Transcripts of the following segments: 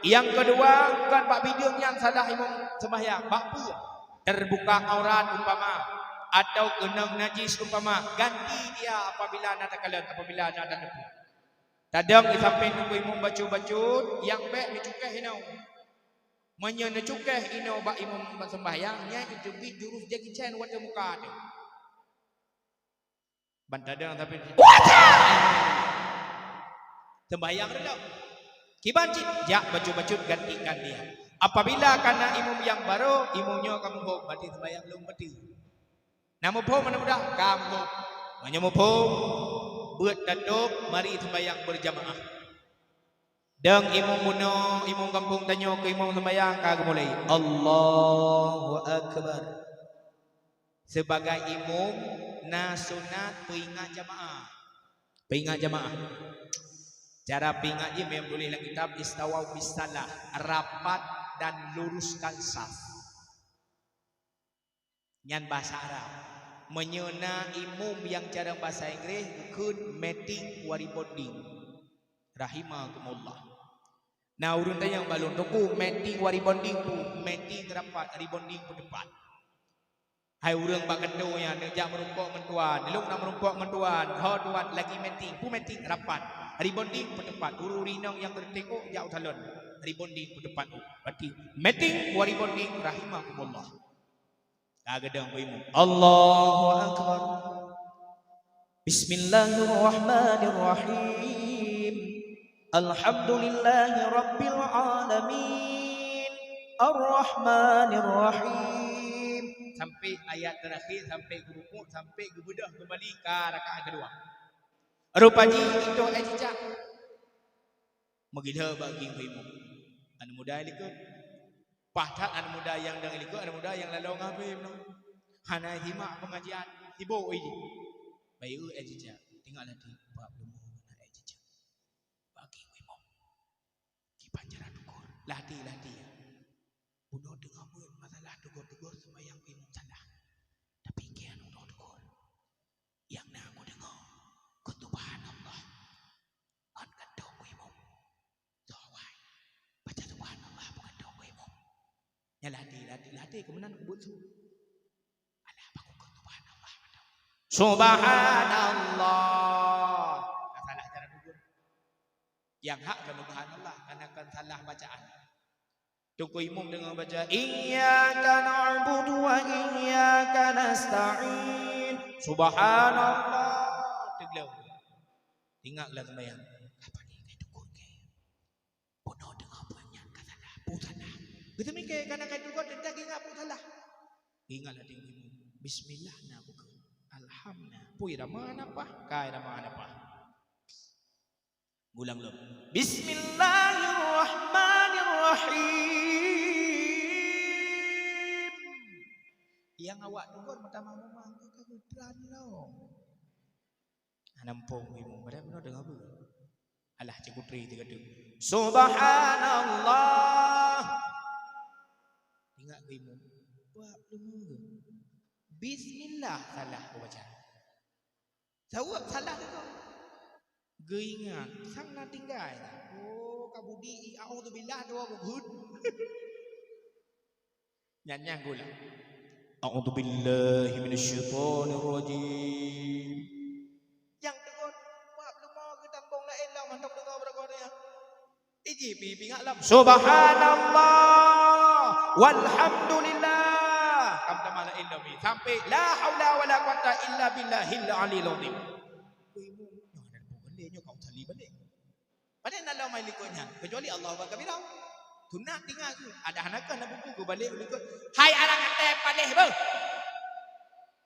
Yang kedua, bukan bak video yang salah imam sembahyang. Bak apa? Terbuka aurat umpama atau kena najis umpama, ganti dia apabila nak kalian, apabila nak ada debu. Tadang sampai nunggu imam baca-baca yang baik dicukah inau. Menya dicukah inau bak imam sembahyangnya itu bi jurus Jackie Chan wata muka dia. Bantadang tapi sembahyang dah. Kibancit, ya baju-baju gantikan dia. Apabila karena imam yang baru, imamnya kamu hok, berarti sembahyang belum berarti. Nama pun mana mudah, kamu hok. Nama pun buat tutup, mari sembahyang berjamaah. Dan imam muno, imam kampung tanya ke imam sembahyang, kamu mulai. Allahu Akbar. Sebagai imam, nasunat peringat jamaah. Peringat jamaah. Cara pingatnya memang boleh dalam kitab Istawa bisalah, rapat dan luruskan saf. Nyan bahasa Arab. Menyena imam yang cara bahasa Inggris kun meeting waribonding. Rahimakumullah. Nah urun tanya yang balon tu meeting waribonding tu meeting rapat ribonding ku depan. Hai urang bak kendo nya nejak merumpok mentuan, delok nak merumpok mentuan, ho tuan lagi meeting, pu meeting rapat. Ribonding ke depan, uru-rinang yang tertengok jauh talon. Ribonding ke depan. Berarti meeting waribonding rahimakumullah. Kadang berimu. Allahu Akbar. Bismillahirrahmanirrahim. Alhamdulillahi rabbil alamin. Ar-Rahmanirrahim. Sampai ayat terakhir, sampai rukuk, sampai gebedah kembali ke rakaat kedua. Rupanya itu ejak. Megila bagi ibu. Anak muda ikut. Pahtak anak muda yang dah ikut, anak muda yang lalu ngabim. Hana himak pengajian ibu ini. Bayu ejak. Tinggal nanti bab demo nak ejak. Bagi ibu. Kipanjara dukur. Lati. Bunuh dengar pun masalah dukur sembahyang ibu salah. Tapi kian udah dukur. Yang nak aku dengar. Subhanallah. An kandung imam. Zawai. Baca subhanallah bukan dong imam. Ya latih kemenan kubut su. Alah aku ke subhanallah. Subhanallah. Tak salah cara duduk. Yang hak kan subhanallah karena kan salah bacaan. Tunggu imam dengan baca iyyaka na'budu wa iyyaka nasta'in. Subhanallah. Teglau. Ingatlah sembahyang. Apa ni kai dukun kai? Bodoh dengar banyak kata salah, pu salah. Kita mikir kana kai dukun tentak ingat pu salah. Ingatlah tinggi. Bismillah na buka. Alhamdulillah. Pu irama apa? Kai irama apa? Ulang lo. Bismillahirrahmanirrahim. Yang awak dukun pertama memang kegudran lo. Nampung ibu, benar dengar apa? Alah cikutri tiga tu. Subhanallah. Ingat ibu. Buat dulu. Bismillah salah aku baca. Jawab salah tu. Geingat, sang nak tinggal. Oh, kabudi a'udzubillah doa gugur. Nyanyi gula. A'udzubillahi minasyaitonirrajim. Yang dengar mak lemah ke tangkong la elah mantok dengar beragam dia. Iji pi ngalam. Subhanallah walhamdulillah. Kam tamala illa bi. Sampai la haula wala quwata illa billahil aliyil azim. Ibu nyoh dan boleh nyoh kau tali balik. Padahal nak lau mai likonya kecuali Allah wa kabira. Tunat tinggal tu. Ada hanakan nak buku ke balik ikut. Hai anak kata padeh be.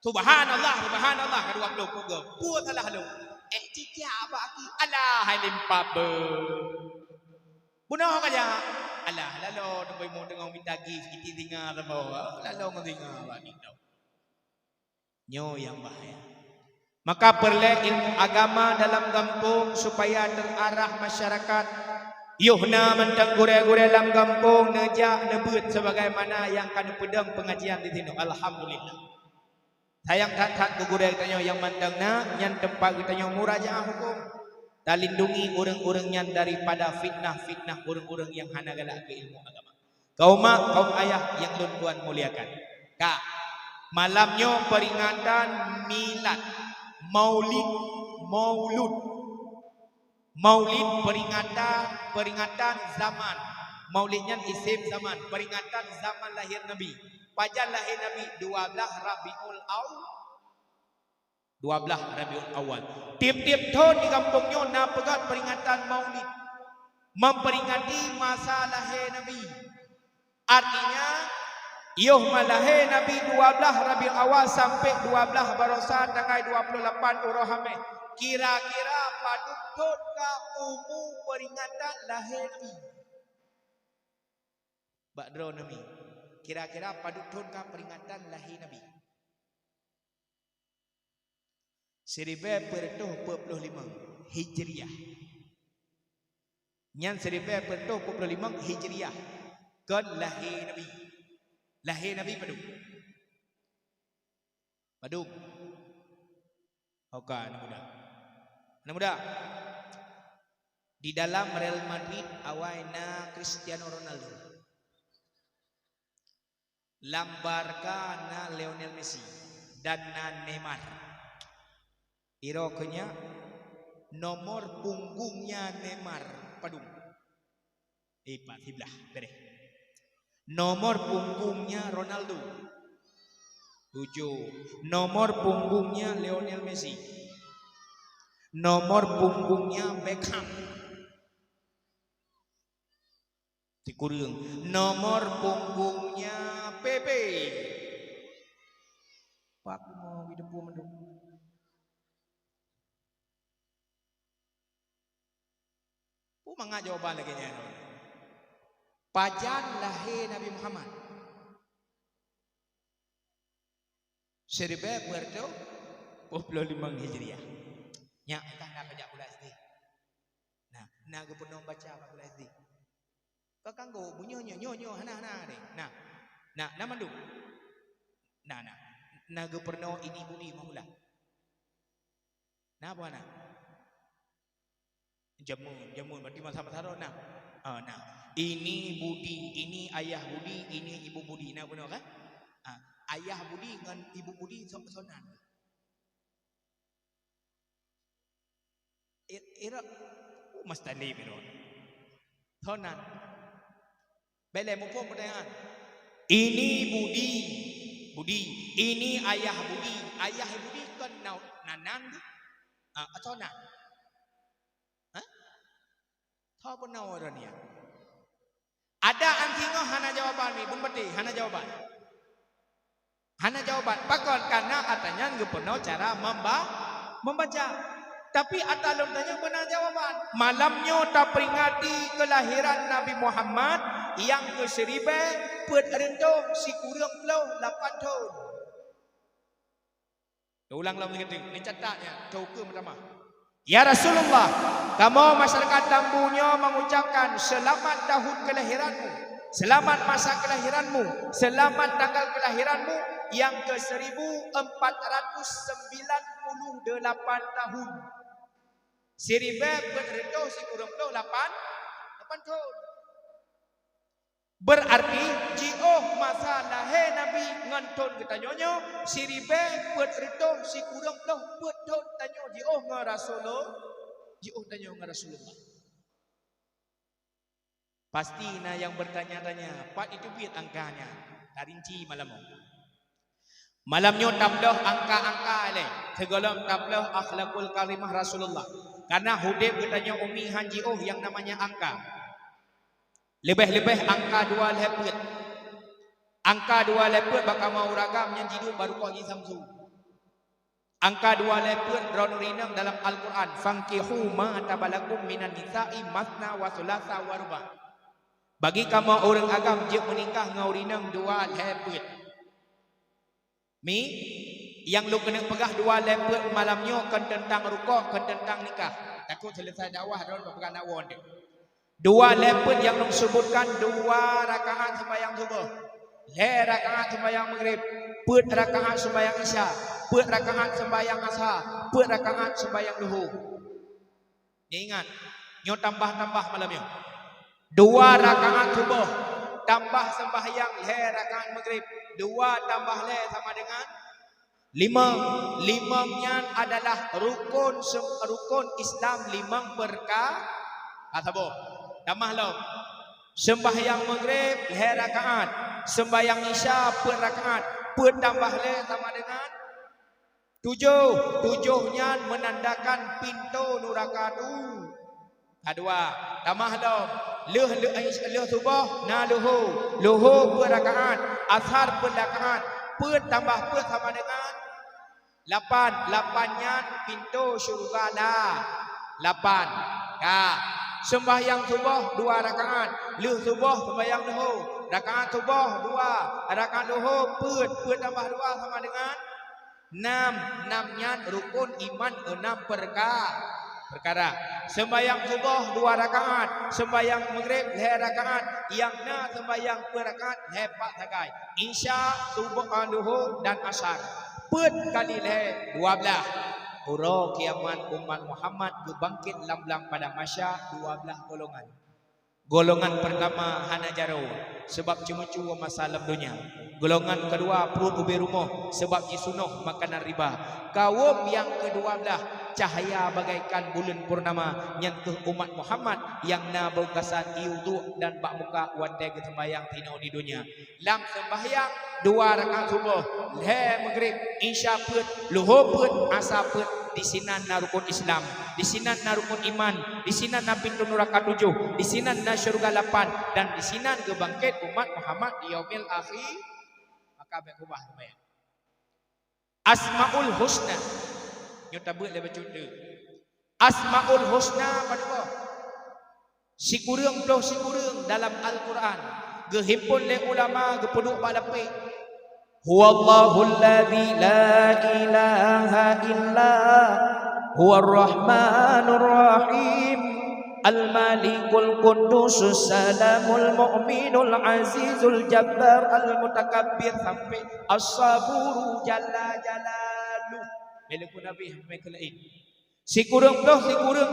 Subhanallah kedua belum puga. Puas salah lu. Cicia apa aki? Alah hai limpa be. Bunuh aja. Alah lalu nampai mau dengar minta gift kita dengar sama. Lalu mendengar bani tau. Nyo yang bahaya. Maka perlu ilmu agama dalam kampung supaya terarah masyarakat. Yuhna mentang gure-gure dalam kampung nejak nebut sebagaimana yang kan pedang pengajian di sini. Alhamdulillah. Sayang tak guru tanya yang mandangna yang tempat kita yang murajaah hukum. dan lindungi orang-orangnya daripada fitnah-fitnah orang-orang yang hana galak ke ilmu agama. Kaum mak, kaum ayah yang tuan muliakan. Kak, malamnya peringatan milad, maulid peringatan zaman. Maulidnya isim zaman, peringatan zaman lahir Nabi. Pajan lahir Nabi 12 Rabiul Awal. Tiap-tiap tahun di kampungnya nak pegat peringatan maulid, memperingati masa lahir Nabi. Artinya Yom lahir Nabi 12 Rabiul Awal sampai 12 Barosa tanggal 28 Urohame. Kira-kira padut ka umum peringatan lahir Nabi. Badro Nabi. Kira-kira padut ka peringatan lahir Nabi. 1445 Hijriah. Nyan 1445 Hijriah. Kan lahir Nabi. Lahir Nabi Padung. Oke, anak muda. Di dalam Real Madrid awaina Cristiano Ronaldo. Lambarka na Lionel Messi dan na Neymar. Iroknya nomor punggungnya Neymar Padung. Pak Hiblah, beres. Nomor punggungnya Ronaldo 7. Nomor punggungnya Lionel Messi. Nomor punggungnya Beckham. Dikurung. Nomor punggungnya Pepe. Pak mau hidup mendung. Mangga jawaban lagi nya. Pajan lahir Nabi Muhammad. 1445 Hijriah. Nya entah nak kerja pula SD. Nah, naga pernah baca apa pula SD. Kakanggo bunyonya nyonyo hana deh. Nah, nama mandu. Nah, naga pernah ini budi mula. Nah, apa nak? Jamun berarti masa-masa nah. Ini Budi, ini ayah Budi, ini ibu Budi. Nah benar kan? Ayah Budi dengan ibu Budi sonan. Ira mas tadi benar. Sonan. Bele mupo pertanyaan. Ini Budi. Ini ayah Budi. Ayah Budi kan nanan. Sonan. Tahu pun orangnya. Ada antingo hana jawaban ni, bun beti hana jawaban. Pakon karena atanya nggak pernah cara membaca. Tapi atalon tanya benar jawaban. Malamnya tak peringati kelahiran Nabi Muhammad yang ke 1000 pet rendo si kurang puluh 8 tahun. Ulang lagi ni catatnya. Tahu ke pertama. Ya Rasulullah, kamu masyarakat Tambunya mengucapkan selamat tahun kelahiranmu, selamat masa kelahiranmu, selamat tanggal kelahiranmu yang ke 1498 tahun. 1000 berredo si kurang 8 tahun. Berarti jio masa lahir Nabi nganton kita nyonyo 1000 berredo si kurang tahun tanyo jio Rasulullah. Pasti yang bertanya-tanya, Pak itu biar angkanya. Tarinci malamnya tambah angka-angka le. Segala tambah akhlakul karimah Rasulullah. Karena hudib katanya umi hanji yang namanya angka. Lebih-lebih angka 2 lepet. Angka 2 lepet bakal mau ragam yang jidu baru kau Samsu. Angka 2 lepet ronrinam dalam Al-Quran. Fankihu ma tabalakum minan nisa'i masna wa sulasa wa ruba. Bagi kamu orang agam je menikah ngaurinam 2 lepet. Yang lu kena pegah 2 lepet malamnya kan tentang rukuk, kan tentang nikah. Takut selesai dakwah don pegang nawon dia. 2 lepet yang lu sebutkan 2 rakaat sembahyang subuh. 2 rakaat sembahyang maghrib, 4 rakaat sembahyang isya, 4 rakaat sembahyang asar, 4 rakaat sembahyang duhur. Dia ingat. Nyo tambah-tambah malam nyo. 2 rakaat subuh. Tambah sembahyang le rakaat maghrib. 2 tambah le sama dengan 5. 5-nya adalah rukun Islam 5 perkara. Sabo. Tambah lo. Sembahyang maghrib le rakaat. Sembahyang isya per rakaat. Per tambah le sama dengan 7. 7-nya menandakan pintu neraka tu. Kedua, tambah lo. Leh subuh na luhu per rakaat. Asar per rakaat. Per tambah per sama dengan 8. 8-nya pintu syurga dah. 8. Sembahyang subuh 2 rakaat. Leh subuh sembahyang luhu. Rakaat subuh 2. Rakaat luhu per tambah 2 sama dengan 6. 6-nya rukun iman 6 perkara. Sembahyang subuh 2 rakaat. Sembahyang maghrib 2 rakaat. Yang na sembahyang per rakaat 4 sagai. Isya, subuh, luhur dan asar. Per kali 12. Uro kiamat umat Muhammad berbangkit lamblang pada masa 12 golongan. Golongan pertama hana jaro sebab cuma-cuma masalah dunia. Golongan kedua perut ubi rumah sebab jisunuh makanan riba. Kaum yang ke-12 cahaya bagaikan bulan purnama nyentuh umat Muhammad yang na berkesan iudu dan bak muka wadai ke sembahyang tinau di dunia. Lam sembahyang 2 rakaat subuh, le maghrib, isya put, luhur put, asar put. Di sini na rukun Islam, di sini na rukun iman, di sini na pintu neraka 7, di sini na syurga 8, dan di sini kebangkit umat Muhammad di yaumil akhir. Maka berubah sembahyang. Asmaul Husna. Nyata buat lebih cuti. Asmaul Husna pada apa? Sikurang dalam Al-Quran. Gehimpun le ulama gepeduk pada pe. Huwallahul ladzi la ilaha illa huwar rahmanur rahim. Al-Malikul Qudusus Salamul Mu'minul Azizul Jabbar Al-Mutakabbir sampai As-Saburu Jalla Jalalu. Melaku Nabi sampai ke lain. Sikurang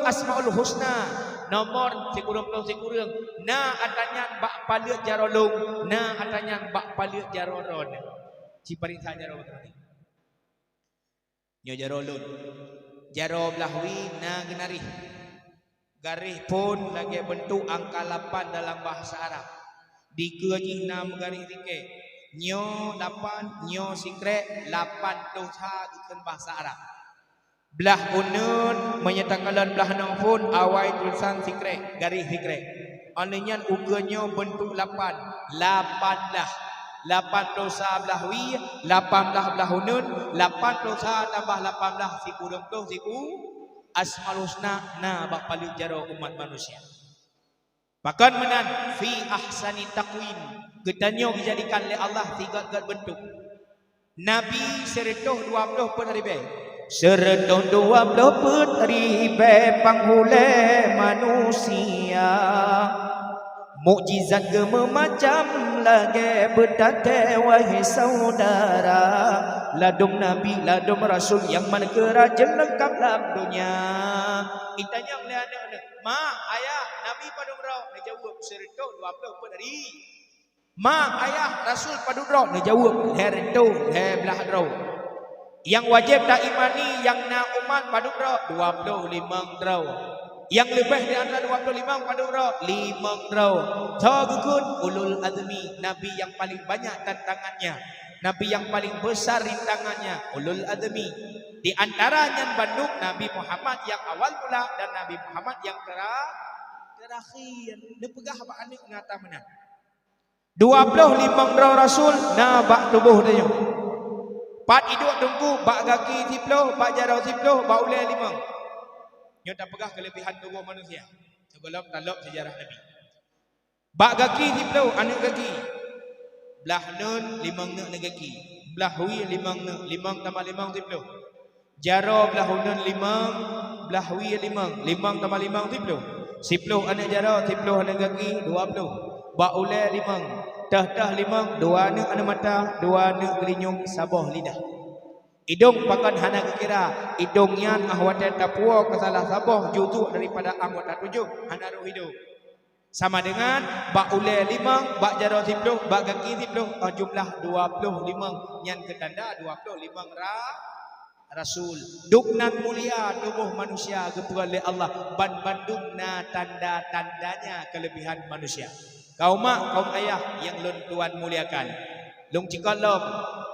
Asmaul Husna. Nomor sikurang. Na atanya bak palit jarolung. Na atanya bak palit jaroron. Ciparin saja jarolung. Nyo jarolun. Jaro belahwi na genari. Garis pun lagi bentuk angka 8 dalam bahasa Arab. Dikejih 6 garis sikit. Nyo 8, nyo sikret 8 dosa ikan bahasa Arab. Belah unun menyatakan belah nang pun awal tulisan sikret, garis sikret. Ananya ukurnya bentuk 8 lah. 8 dosa belah wi, 18 belah unun, 8 dosa tambah 18 siku 20 siku. Asmaul Husna na bak paling jaro umat manusia. Bahkan menan fi ahsani taqwim. Ketanyo dijadikan oleh Allah 3 bentuk. Nabi seretoh 20 peneribe. Seretoh 20 peneribe panghule manusia. Mukjizat gema macam lagi bertate wahai saudara. Ladum Nabi, ladum Rasul yang mana keraja lengkap dalam dunia. Itanya oleh anak-anak, ma, ayah, Nabi pada urau, dia jawab serto 20 penari. Ma, ayah, Rasul pada urau, dia jawab herto, belah urau. Yang wajib tak imani, yang na umat pada urau 25 urau. Yang lebih di antara 25 pada urau 5 urau. Tagukun ulul azmi, Nabi yang paling banyak tantangannya. Nabi yang paling besar rintangannya ulul azmi. Di antaranya bandung Nabi Muhammad yang awal mula dan Nabi Muhammad yang terakhir. Dia pegah apa anik ngata menang. 25 rau Rasul na bak tubuh dia. Pat hidup tunggu bak gaki tiploh, bak jarau tiploh, bak ulai 5. Nyo tak pegah kelebihan tubuh manusia sebelum talok sejarah Nabi. Bak gaki tiploh anik gaki. Belah nun 5 nek negaki. Belah wi 5 nek, 5 tambah 5 tiploh. Jaro belah nun 5, belah wi 5, 5 tambah 5 tiploh. 10 anak jaro, tiploh anak gaki 20. Bak ulai 5, dah 5, 2 nek anak mata, 2 nek gelinyung sabah lidah. Hidung pakan hana kira hidung yan ahwatan tapua ke salah sabah juzuk daripada anggota 7 hana ru hidung. Sama dengan bak ulai 5, bak jara 10, bak kaki 10, jumlah 25 yang ketanda 25 Rasul. Duknan mulia tubuh manusia geperan oleh Allah bandungna tanda-tandanya kelebihan manusia. Kaum mak, kaum ayah yang lun tuan muliakan. Lung cikalom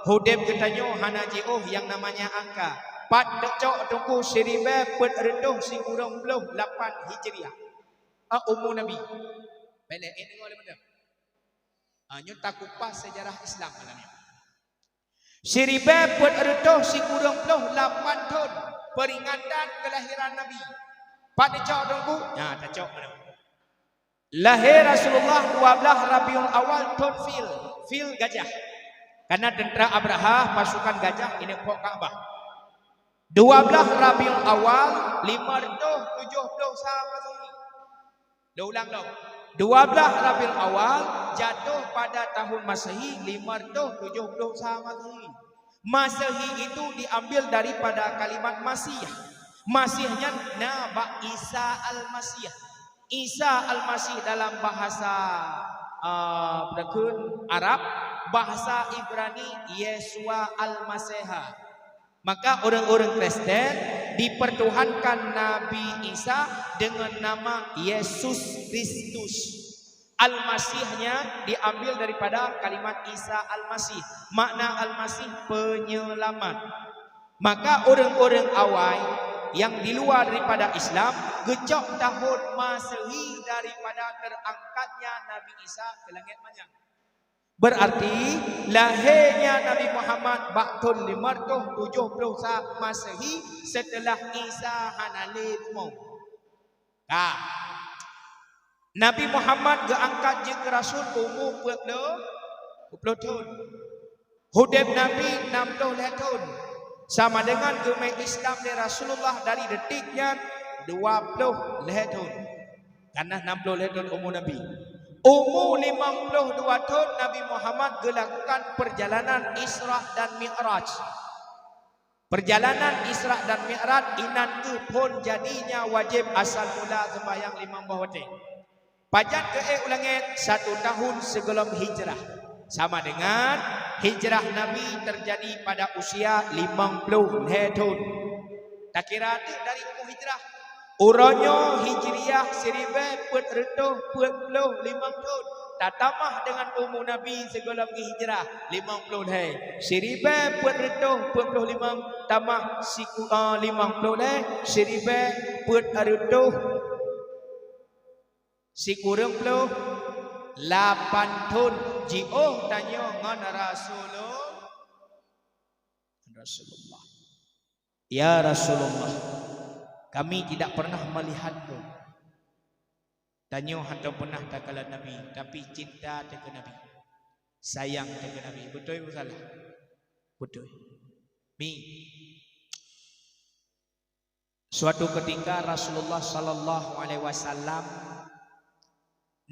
hudeb ketanyo hana jiuh yang namanya angka. Pat decok tungku seribe pet reduh sing urang 8 Hijriah. Umur Nabi. Balik ini oleh benda. Nyo tak kupas sejarah Islam malamnya. Seribe pet reduh sing urang 8 tahun peringatan kelahiran Nabi. Pat decok tungku, nah decok mana? Lahir Rasulullah 12 Rabiul Awal tahun fil gajah. Karena tentera Abraha pasukan gajah ini pok Ka'bah. 12 Rabiul Awal 570 sama ini. Ulang dong. 12 Rabiul Awal jatuh pada tahun Masehi 570 sama ini. Masehi itu diambil daripada kalimat Masih. Masihnya Nabi Isa al-Masih. Isa al-Masih dalam bahasa Arab, bahasa Ibrani Yesua al-Masiha. Maka orang-orang Kristen dipertuhankan Nabi Isa dengan nama Yesus Kristus. Al-Masihnya diambil daripada kalimat Isa al-Masih. Makna al-Masih penyelamat. Maka orang-orang awal yang di luar daripada Islam gejok tahun Masehi daripada terangkatnya Nabi Isa ke langit manyang. Berarti lahirnya Nabi Muhammad baktul 570 Masehi setelah Isa hanalil mau. Nabi Muhammad geangkat jeung Rasul umur 20 tahun. Hudeb Nabi 60 tahun. Sama dengan gemai Islam dari Rasulullah dari detiknya 20 tahun. Karena 60 tahun umur Nabi. Umur 52 tahun Nabi Muhammad melakukan perjalanan Isra dan Mi'raj. Perjalanan Isra dan Mi'raj inan tu pun jadinya wajib asal mula sembahyang 5 waktu. Pajak ke ulangit 1 tahun sebelum hijrah. Sama dengan hijrah Nabi terjadi pada usia 50 tahun. Tak kira tu dari umur hijrah. Uronyo hijriah 1445 tahun. Tak tambah dengan umur Nabi sebelum hijrah 50 tahun. 1445 tambah 50 tahun. 1448 tahun. Ji'oh tanya dengan Rasulullah. Ya Rasulullah, kami tidak pernah melihatmu. Tanya atau pernah tak kala Nabi, tapi cinta tak ke Nabi, sayang tak ke Nabi. Betul atau salah? Betul. Suatu ketika Rasulullah sallallahu alaihi wasallam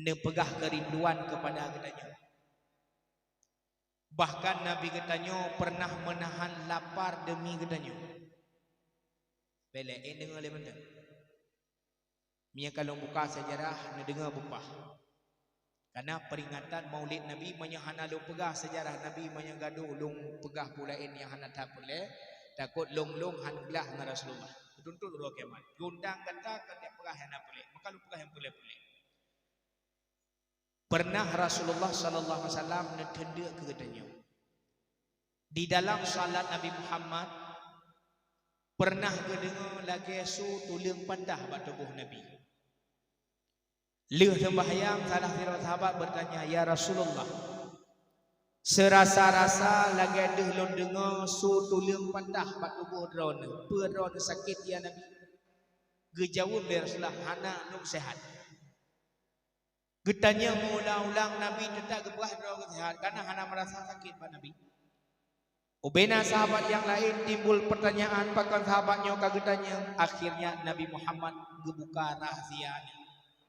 nepegah kerinduan kepada katanya. Bahkan Nabi katanya pernah menahan lapar demi katanya. Belek dengar le benda. Mia kalau buka sejarah nak dengar bupah. Karena peringatan Maulid Nabi menyahana lu pegah sejarah Nabi menyagaduh lung pegah pulain yang hana tak boleh. Takut long han belah dengan Rasulullah. Tuntut roh kiamat. Gundang kata dia pegah yang nak boleh. Maka lu pegah yang boleh. Pernah Rasulullah sallallahu alaihi wasallam netenda ke katanya. Di dalam salat Nabi Muhammad pernah kedengar lagi su tulang pandah bak tubuh Nabi. Leuh sembahyang salah satu sahabat bertanya, "Ya Rasulullah, serasa-rasa lagi deuh lon dengar su tulang pandah bak tubuh drone. Peron sakit ya Nabi?" Gejawab dari Rasulullah, "Hana nuk sehat." Getanya mengulang-ulang Nabi tetap gebrah drone sehat karena hana merasa sakit pak Nabi. Ubena sahabat yang lain timbul pertanyaan pakan sahabatnya kagetanya. Akhirnya Nabi Muhammad gebuka rahasianya.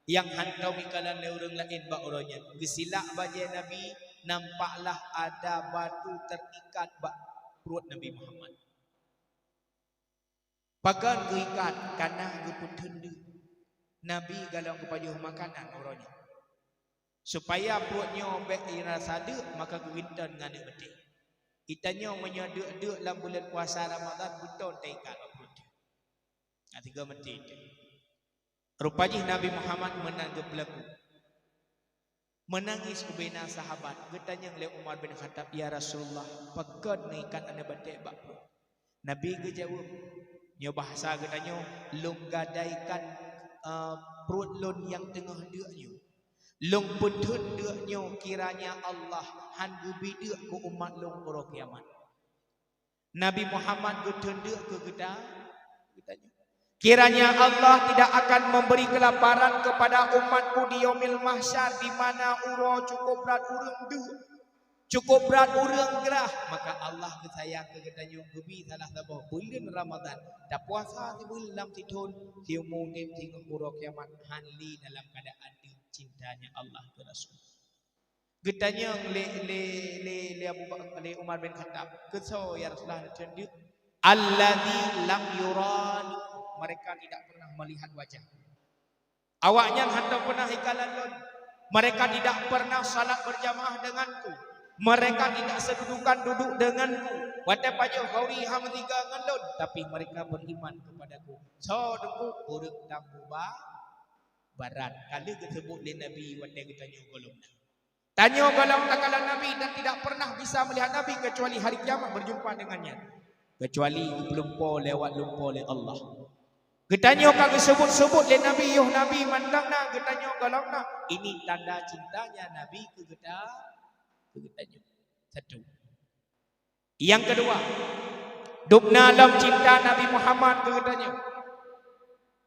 Yang hantau mikalan orang lain bak orangnya. Gesilak bajai Nabi nampaklah ada batu terikat bak perut Nabi Muhammad. Pakan geikat kana gepun tendu. Nabi galau kepada makanan orangnya. Supaya perutnya baik rasa dek, maka gerintan dengan dia betul. Itanya menyedek-dek dalam bulan puasa Ramadan betul taikat perut. Tiga mati itu. Rupanya Nabi Muhammad menanggap lagu. Menangis ubena sahabat. Getanya oleh Umar bin Khattab, ya Rasulullah, pakan ikan anda batik bak perut. Nabi kejawab, nyo bahasa getanya, long gadaikan perut lon yang tengah deknya. Long puntun deknya kiranya Allah han gubidek ku umat long ora kiamat. Nabi Muhammad getun dek ke getanya. Kiranya Allah tidak akan memberi kelaparan kepada umatku di yaumil mahsyar di mana uro cukup berat urang du. Cukup berat urang gerah, maka Allah kesayang ke getanya gebi salah sabah bulan Ramadan. Tak puasa di bulan titun tiumung tim tinggal uro kiamat hanli dalam keadaan cintanya Allah ke Rasul. Getanya le Abu Bakar le Umar bin Khattab. Kesau ya Rasulullah tunjuk alladzi lam yurani. Mereka tidak pernah melihat wajah. Awaknya hendak pernah ikalan lon. Mereka tidak pernah salat berjamaah denganku. Mereka tidak sedudukan duduk denganku. Watai pajak kawi hamtiga ngalon. Tapi mereka beriman kepadaku. So dengku urut tambu barat. Kali disebut di Nabi watai ketanya golong. Tanya golong takalan Nabi dan tidak pernah bisa melihat Nabi kecuali hari kiamat berjumpa dengannya. Kecuali lumpur lewat lumpur oleh Allah. Getanya kagak sebut-sebut le Nabi yuh Nabi mandangna getanya galangna. Ini tanda cintanya Nabi ke getanya. Satu. Yang kedua, dubna dalam cinta Nabi Muhammad ke getanya.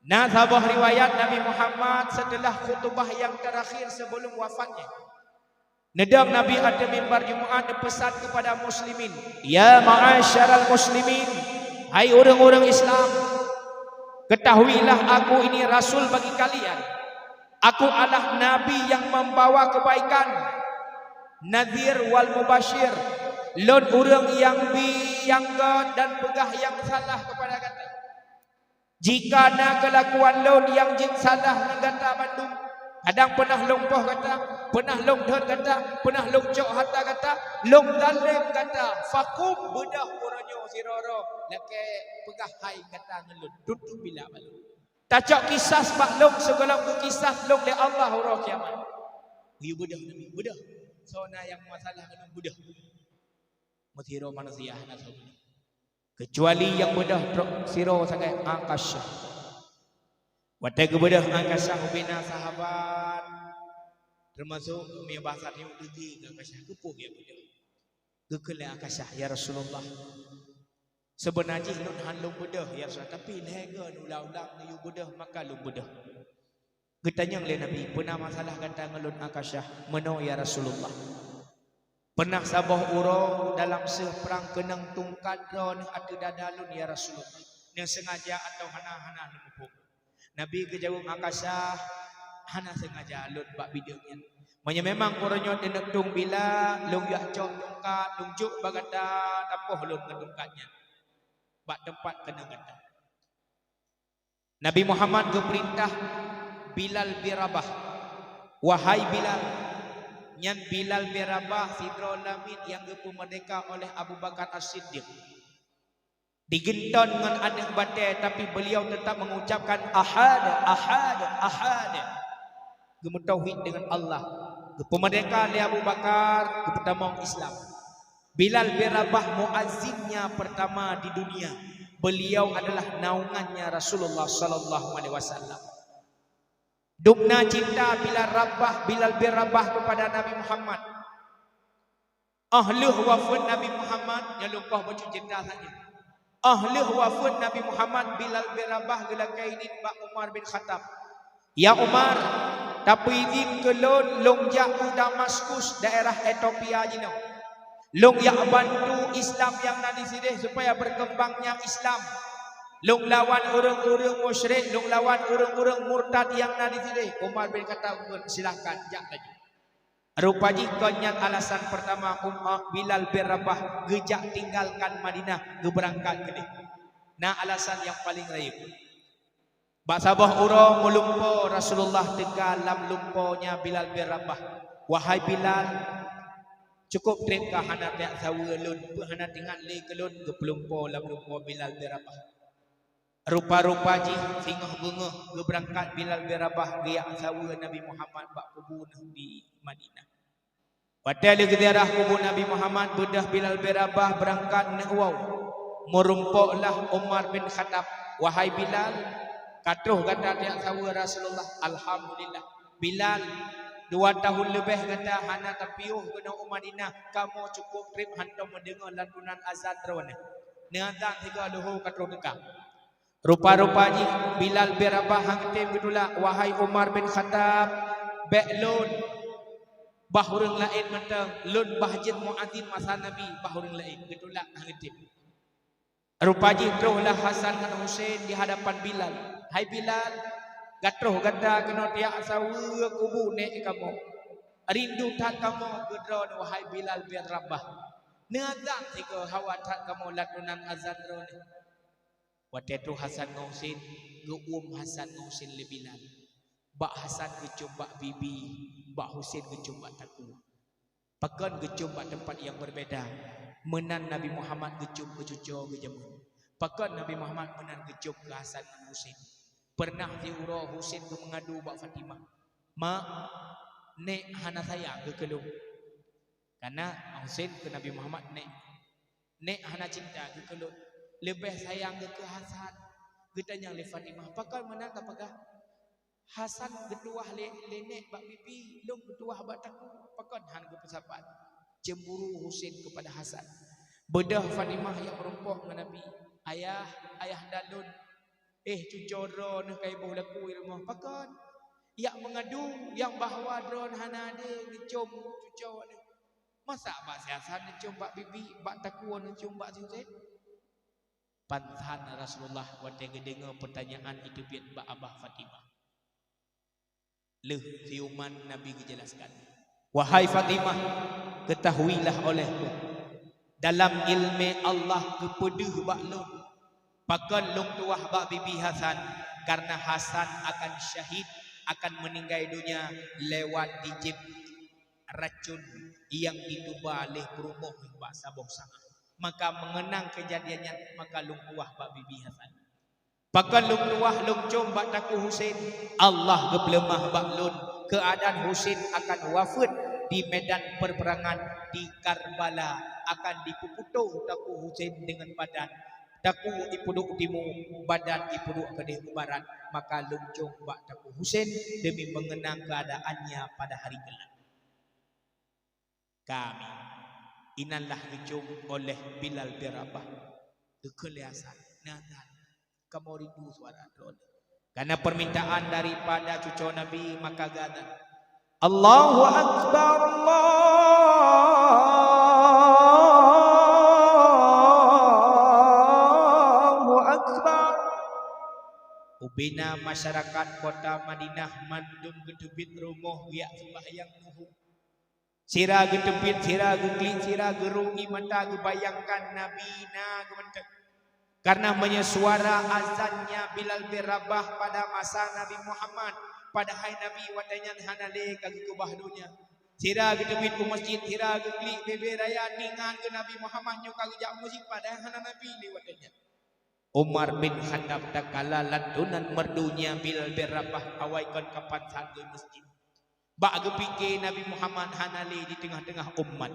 Nasabah riwayat Nabi Muhammad setelah khutbah yang terakhir sebelum wafatnya. Nedang Nabi ada mimbar Jumaat pesan kepada muslimin, ya ma'asyaral muslimin, hai orang-orang Islam, ketahuilah aku ini Rasul bagi kalian. Aku adalah Nabi yang membawa kebaikan. Nadhir wal mubashir. Lon orang yang biangga dan pegah yang salah kepada kata. Jika na kelakuan lon yang jin salah negata Bandung. Kadang pernah lumpuh kata, pernah longdon kata, pernah longcok harta kata, long dalim kata, fakum bedah orangnya siroro, lake pegah hai kata ngelun, tutup bila malu. Tacok kisah sebab long segala kisah long le Allah huruf kiamat. Iu bedah Nabi, bedah. Sona yang masalah ngelun bedah. Musiro manusia nak kecuali yang bedah siro sangat angkasya. Watai kebedah angkasa ubina sahabat termasuk punya bahasa ni ugi angkasa kepo ya bedah. Gekele angkasa ya Rasulullah. Sebenarnya nun halung bedah ya Rasul tapi lega ulang-ulang yu bedah maka lu bedah. Getanya oleh Nabi pernah masalah kata ngelun angkasa meno ya Rasulullah. Pernah sabah urang dalam seperang kenang tungkat ron atu dadalun ya Rasulullah. Yang sengaja atau hana-hana lumpuh. Nabi kejawab angkasa hana sengaja alut bak bidangnya. Manya memang orangnya denek tung bila long yak cok tungkat lungjuk bagata tapoh long tungkatnya. Bak tempat kena kata. Nabi Muhammad keperintah Bilal bin Rabah. Wahai Bilal, nyan Bilal bin Rabah sidrul lamin yang merdeka oleh Abu Bakar As-Siddiq. Digenton dengan anak batai tapi beliau tetap mengucapkan ahad, ahad, ahad. Gemetauhid dengan Allah. Pemerdeka oleh Abu Bakar pertama Islam. Bilal bin Rabah muazzinnya pertama di dunia. Beliau adalah naungannya Rasulullah sallallahu alaihi wasallam. Dubna cinta Bilal bin Rabah kepada Nabi Muhammad. Ahluh wafat Nabi Muhammad yang lupa baca cinta saja. Ahluh wafat Nabi Muhammad Bilal bin Rabah gelakainin Pak Umar bin Khattab. Ya Umar, tapi izin ke long jak Damaskus daerah Ethiopia jino. Long yak bantu Islam yang nadi sini supaya berkembangnya Islam. Long lawan orang-orang musyrik, long lawan orang-orang murtad yang nadi sini. Umar bin Khattab silahkan jak lagi. Rupanya konyat alasan pertama Bilal bin Rabah gejak tinggalkan Madinah, geberangkat ke dia. Nah alasan yang paling raya. Bak sabah ura melumpa Rasulullah tegalam lumpanya Bilal bin Rabah. Wahai Bilal, cukup trip ka hana tak sawa lun, hana tingat le kelun ke pelumpa lam lumpa Bilal bin Rabah. Rupa-rupa ji singah bengah ke berangkat Bilal bin Rabah riak sawa Nabi Muhammad bak kubur di Madinah. Padahal ke daerah kubur Nabi Muhammad bedah Bilal bin Rabah berangkat nak wow. Merumpoklah Umar bin Khattab. Wahai Bilal, katuh kata dia sawa Rasulullah. Alhamdulillah. Bilal 2 tahun lebih kata hana tapiuh kena Madinah. Kamu cukup trip hantar mendengar lantunan azan terwana. Niatan 3 luhur katuh dekat. Rupa-rupa ji Bilal bin Rabah hangtim gitulah. Wahai Umar bin Khattab, beklun bahurung lain mentang lun bahjid muadzin masa Nabi bahurung lain gitulah hangtim. Rupa ji teruslah Hasan dan Husain di hadapan Bilal. Hai Bilal, gatuh gada kena tiak sawa kubu nek kamu. Rindu tak kamu gedron wahai Bilal bin Rabah. Niatan 3 hawa tak kamu lantunan azan drone. Waktu itu Hasan Husain Hasan Husain le Bilal. Bak Hasan gecoba bibi, bak Husain gecoba takwa. Pakan gecoba tempat yang berbeza. Menan Nabi Muhammad gecum ke cucu ke jamun. Pakan Nabi Muhammad menan gecum ke Hasan dan Husain. Pernah diurah Husain ke mengadu bak Fatimah. Mak, nek hana sayang ke kelung. Karena Husain ke Nabi Muhammad nek hana cinta ke kelung. Lebih sayang ke Hasan. Getanya le Fatimah. Pakan menan apakah Hasan getuah le nek bak bibi, long getuah bak taku. Pakan han ke pesapat. Cemburu Husain kepada Hasan. Bedah Fatimah yang merumpok dengan Nabi. Ayah dalun. Cucoro nak kai boh laku ilmu. Pakan yang mengadu yang bahawa dron hana de ngecom cucor ni. Masa bak Hasan ngecom bak bibi, bak taku ngecom bak Husain. Pantan Rasulullah waktu dengar pertanyaan itu biat bak Abah Fatimah. Siuman Nabi dijelaskan. Wahai Fatimah, ketahuilah olehku dalam ilmu Allah kepeduh bak lun. Pakan lung tuah bak bibi Hasan karena Hasan akan syahid, akan meninggal dunia lewat dijib racun yang dituba oleh perumuh bak sabuk sangat. Maka mengenang kejadiannya maka lung tuah bak bibi Hasan. Pakan lung tuah lung com bak taku Husain, Allah gepelemah bak lun. Keadaan Husain akan wafat di medan perperangan di Karbala, akan dipuputuh taku Husain dengan badan. Taku ipuduk timur, badan ipuduk ke barat. Maka lungcung bak taku Husain demi mengenang keadaannya pada hari gelap. Kami inanlah lungcung oleh Bilal bin Rabah. Kekeliasan nadan kamu rindu suara drone. Karena permintaan daripada cucu Nabi maka gada. Allahu Akbar, Allahu Akbar. Ubina masyarakat kota Madinah mandum gedebit rumah biak sembahyang nuhu. Sira gedebit, sira geglik, sira gerungi mata gebayangkan Nabi na gementek. Karena menyesuara azannya Bilal bin Rabah pada masa Nabi Muhammad. Pada hari Nabi watanya hanale kaki kubah dunia. Sira gedebit ke masjid, sira geglik bebe raya ningan ke Nabi Muhammad nyok kagak musik pada hana Nabi lewatnya. Umar bin Khattab takala lantunan merdunya Bilal bin Rabah awaikan kapan saat ke masjid. Bak gepike Nabi Muhammad hanale di tengah-tengah umat.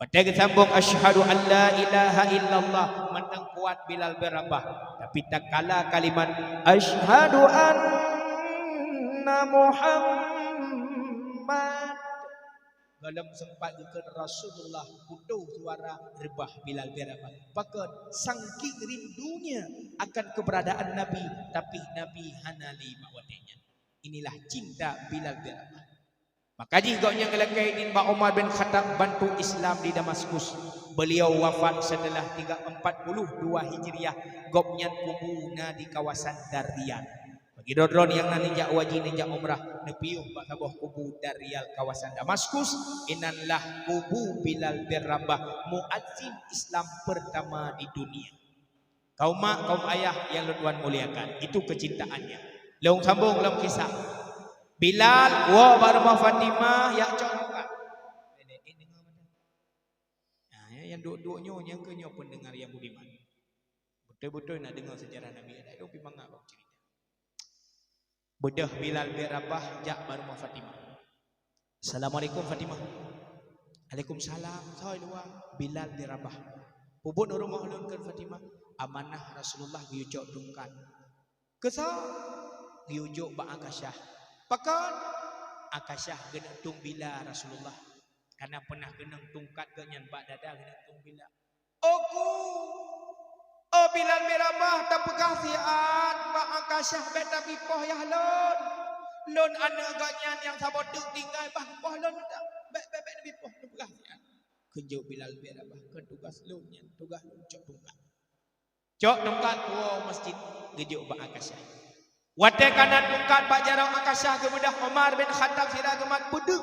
Pada kesambung asyhadu an la ilaha illallah mentang kuat Bilal bin Rabah. Tapi tak kala kalimat asyhadu anna Muhammad dalam sempat ke Rasulullah putuh suara rebah Bilal bin Rabah. Pakat saking rindunya akan keberadaan Nabi, tapi Nabi hanali mawadenya. Inilah cinta Bilal bin Rabah. Maka jika yang ngelakai Mbak Umar bin Khattab bantu Islam di Damaskus. Beliau wafat setelah 342 Hijriah. Gopnya kubuna di kawasan Dariyal. Bagi dodron yang nanijak wajib ninjak umrah. Nepiuh bak sabuh kubu Dariyal kawasan Damaskus. Inanlah kubu Bilal bin Rabah muadzin Islam pertama di dunia. Kaum mak, kaum ayah yang Tuan muliakan, itu kecintaannya. Long sambung dalam kisah. Bilal wa barma Fatimah ya congkat. Nah, yang duk-duknya yang kenyo pendengar yang budiman. Betul-betul nak dengar sejarah Nabi ada itu mangga bang cerita. Bedah Bilal bin Rabah jak barma Fatimah. Assalamualaikum Fatimah. Waalaikumsalam. Saya luar Bilal bin Rabah. Puput rumah ulun kan Fatimah. Amanah Rasulullah diujuk tungkat. Kesal diujuk ba Akasyah. Pakan Akasyah kena tung bila Rasulullah. Karena pernah kena tungkat ke nyan bak dada kena tung bila. Aku oh Bilal bin Rabah tak pekasiat ba Akasyah beta bipoh ya lon. Lon ana ganyan yang sabotuk tinggal bah bipoh lon dak. Bek bipoh tu pekasiat. Kejuk Bilal bin Rabah ke tugas lon nyan tugas lon cok tungkat. Cok tungkat wow masjid gejuk ba Akasyah. Wate kanan tungkat ba jarang Akasyah kemudah Umar bin Khattab sira gemat buduk.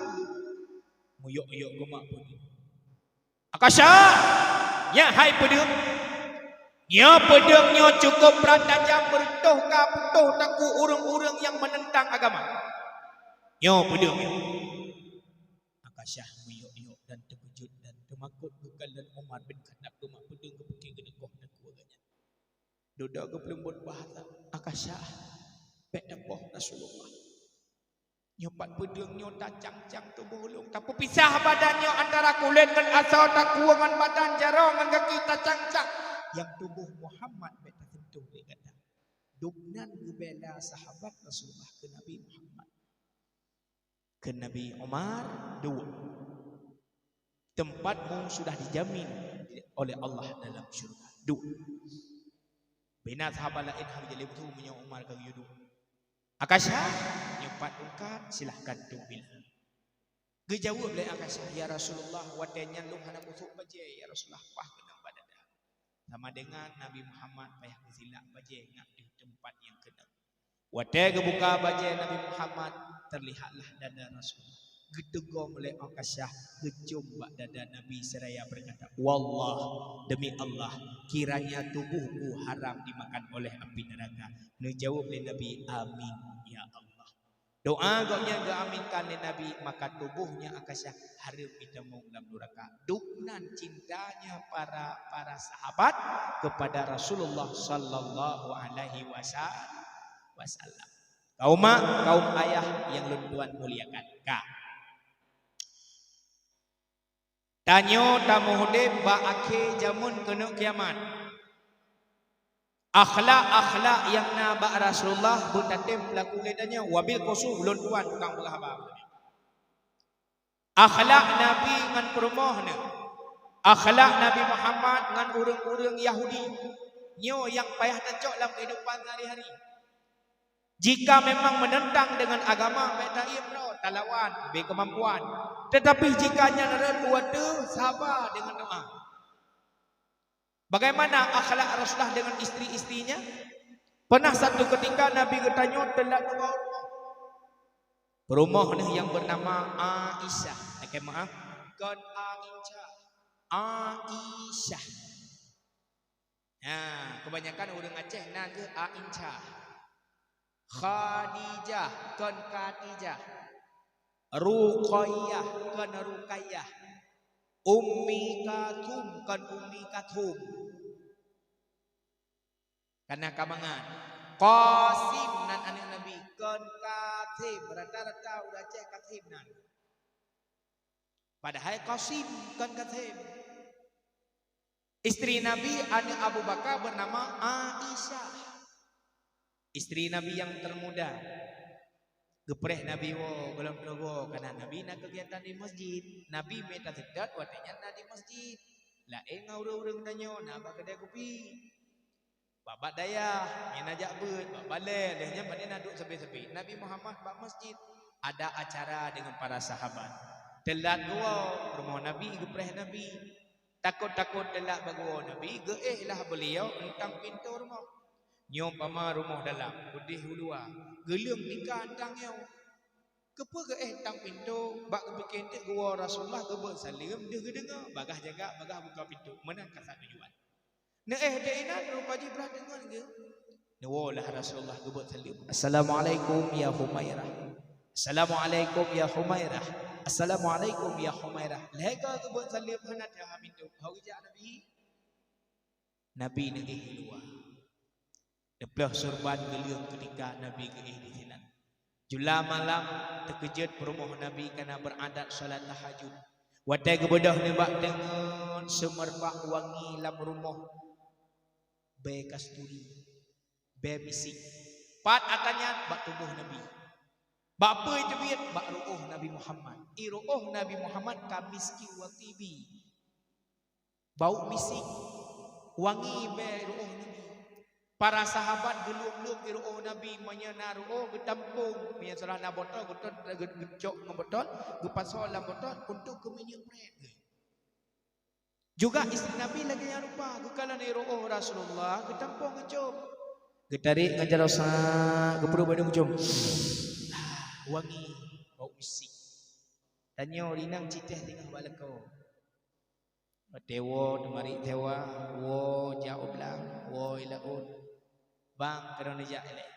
Muyuk-yuk gemak buduk. Akasyah, ya hai buduk. Ya pedangnya cukup berat tajam bertuh kaputuh taku urang-urang yang menentang agama. Ya pedangnya. Akasyah muyuk-yuk dan terkejut dan termakut kekalan Umar bin Khattab gemak pedang kepekih gedekoh dan kuaganya. Doda ke pelembut bahasa Akasyah bek dapoh Rasulullah. Nyopat pedangnya tak cang-cang tubuh ulung. Tak pisah badannya antara kulit dan asal tak kuangan badan jarang dengan kaki tak cang-cang. Yang tubuh Muhammad bek tertentu dia kata. Dubnan gebela sahabat Rasulullah ke Nabi Muhammad. Ke Nabi Umar dua. Tempatmu sudah dijamin oleh Allah dalam syurga. Dua. Bina sahabat lain hang jadi betul punya Umar ke yudu. Akasyah nyepat ungkat silahkan tumbil. Gejawab oleh Akasyah ya Rasulullah wadanya lu hana busuk baje ya Rasulullah pah kena badada. Sama dengan Nabi Muhammad payah kesilak baje ngak di tempat yang kena. Wadai kebuka baje Nabi Muhammad terlihatlah dada Rasulullah. Gedegom oleh Akasyah gejum bak dada Nabi seraya berkata wallah demi Allah kiranya tubuhku haram dimakan oleh api neraka. Dijawab oleh Nabi amin ya Allah. Doa goknya diaminkan oleh Nabi maka tubuhnya Akasyah haram ditemung dalam neraka. Duknan cintanya para sahabat kepada Rasulullah sallallahu alaihi wasallam. Kaum mak, kaum ayah yang Tuan muliakan. Tanyo tamu hudib ba akhir jamun kena kiamat. Akhlak yang na ba Rasulullah butatim laku ledanya wabil kosu ulun tuan tukang berhabar. Akhlak Nabi ngan perumohna. Akhlak Nabi Muhammad ngan urang-urang Yahudi. Nyo yang payah tercok dalam kehidupan sehari-hari. Jika memang menentang dengan agama betaim no talawan be kemampuan. Tetapi jika nyaran waduh sabar dengan doa. Bagaimana akhlak Rasulullah dengan istri-istrinya? Pernah satu ketika Nabi bertanya telah dua rumah yang bernama Aisyah. Okey maaf. Kan Aisyah. Nah, kebanyakan orang Aceh nak ke Aisyah. Khadijah kan Khadijah. Ruqayyah kan Ruqayyah. Ummi Kathum kan Ummi Kathum. Karena kamangan Qasim nan anak Nabi kan Kathim rata-rata udah cek Kathim nan. Padahal Qasim kan Kathim. Istri Nabi anak Abu Bakar bernama Aisyah. Istri Nabi yang termuda. Gepreh Nabi wo belum dogo karena Nabi nak kegiatan di masjid. Nabi minta sedat watanya nak di masjid. Lah ngaurang-urang tanya nak bak kedai kopi. Babat daya, yang ajak ber, bak balik, lehnya pada nak duduk sepi-sepi. Nabi Muhammad bak masjid ada acara dengan para sahabat. Telat gua rumah Nabi gepreh Nabi. Takut-takut telat bagu Nabi, geehlah beliau tentang pintu rumah. Nyom pama rumah dalam, putih luar. Gelum nikah antangnya. Kepa ke tang pintu, bak kepikin dia gua Rasulullah ke salim, dia dengar, bagah jaga, bagah buka pintu. Mana kasat tujuan. Deinan rupa ji belah dengar ke. Nawalah Rasulullah gebut salim. Assalamualaikum ya Humairah. Assalamualaikum ya Humairah. Assalamualaikum ya Humairah. Lega gebut salim hanat ya hamindu. Hau ija Nabi. Nabi negih luar. Deplah surban geliung ketika Nabi gegih di sinan. Jula malam terkejut berumah Nabi karena beradat salat tahajud. Watai kebedah nebak dengan semerbak wangi lam rumah. Be kasturi. Be misik. Pat akannya bak tubuh Nabi. Bak apa itu biat? Bak ru'uh Nabi Muhammad. Ru'uh Nabi Muhammad kamiski wa tibi. Bau misik. Wangi be ru'uh Nabi. Para sahabat geluk-geluk ru'uh Nabi menyana ru'uh getampung. Menyana salah na botol, botol gecok ngebotol, gepasol dalam botol untuk keminyak mereka. Juga istri Nabi lagi yang rupa. Gekalan ru'uh Rasulullah getampung ngecom. Getarik ngajar rosak, geperu badung ngecom. Wangi, bau misik. Tanya rinang citeh tengah balakau. Dewa demari dewa, wo jauh belang, wo ilaun. Bang kerana jak elek.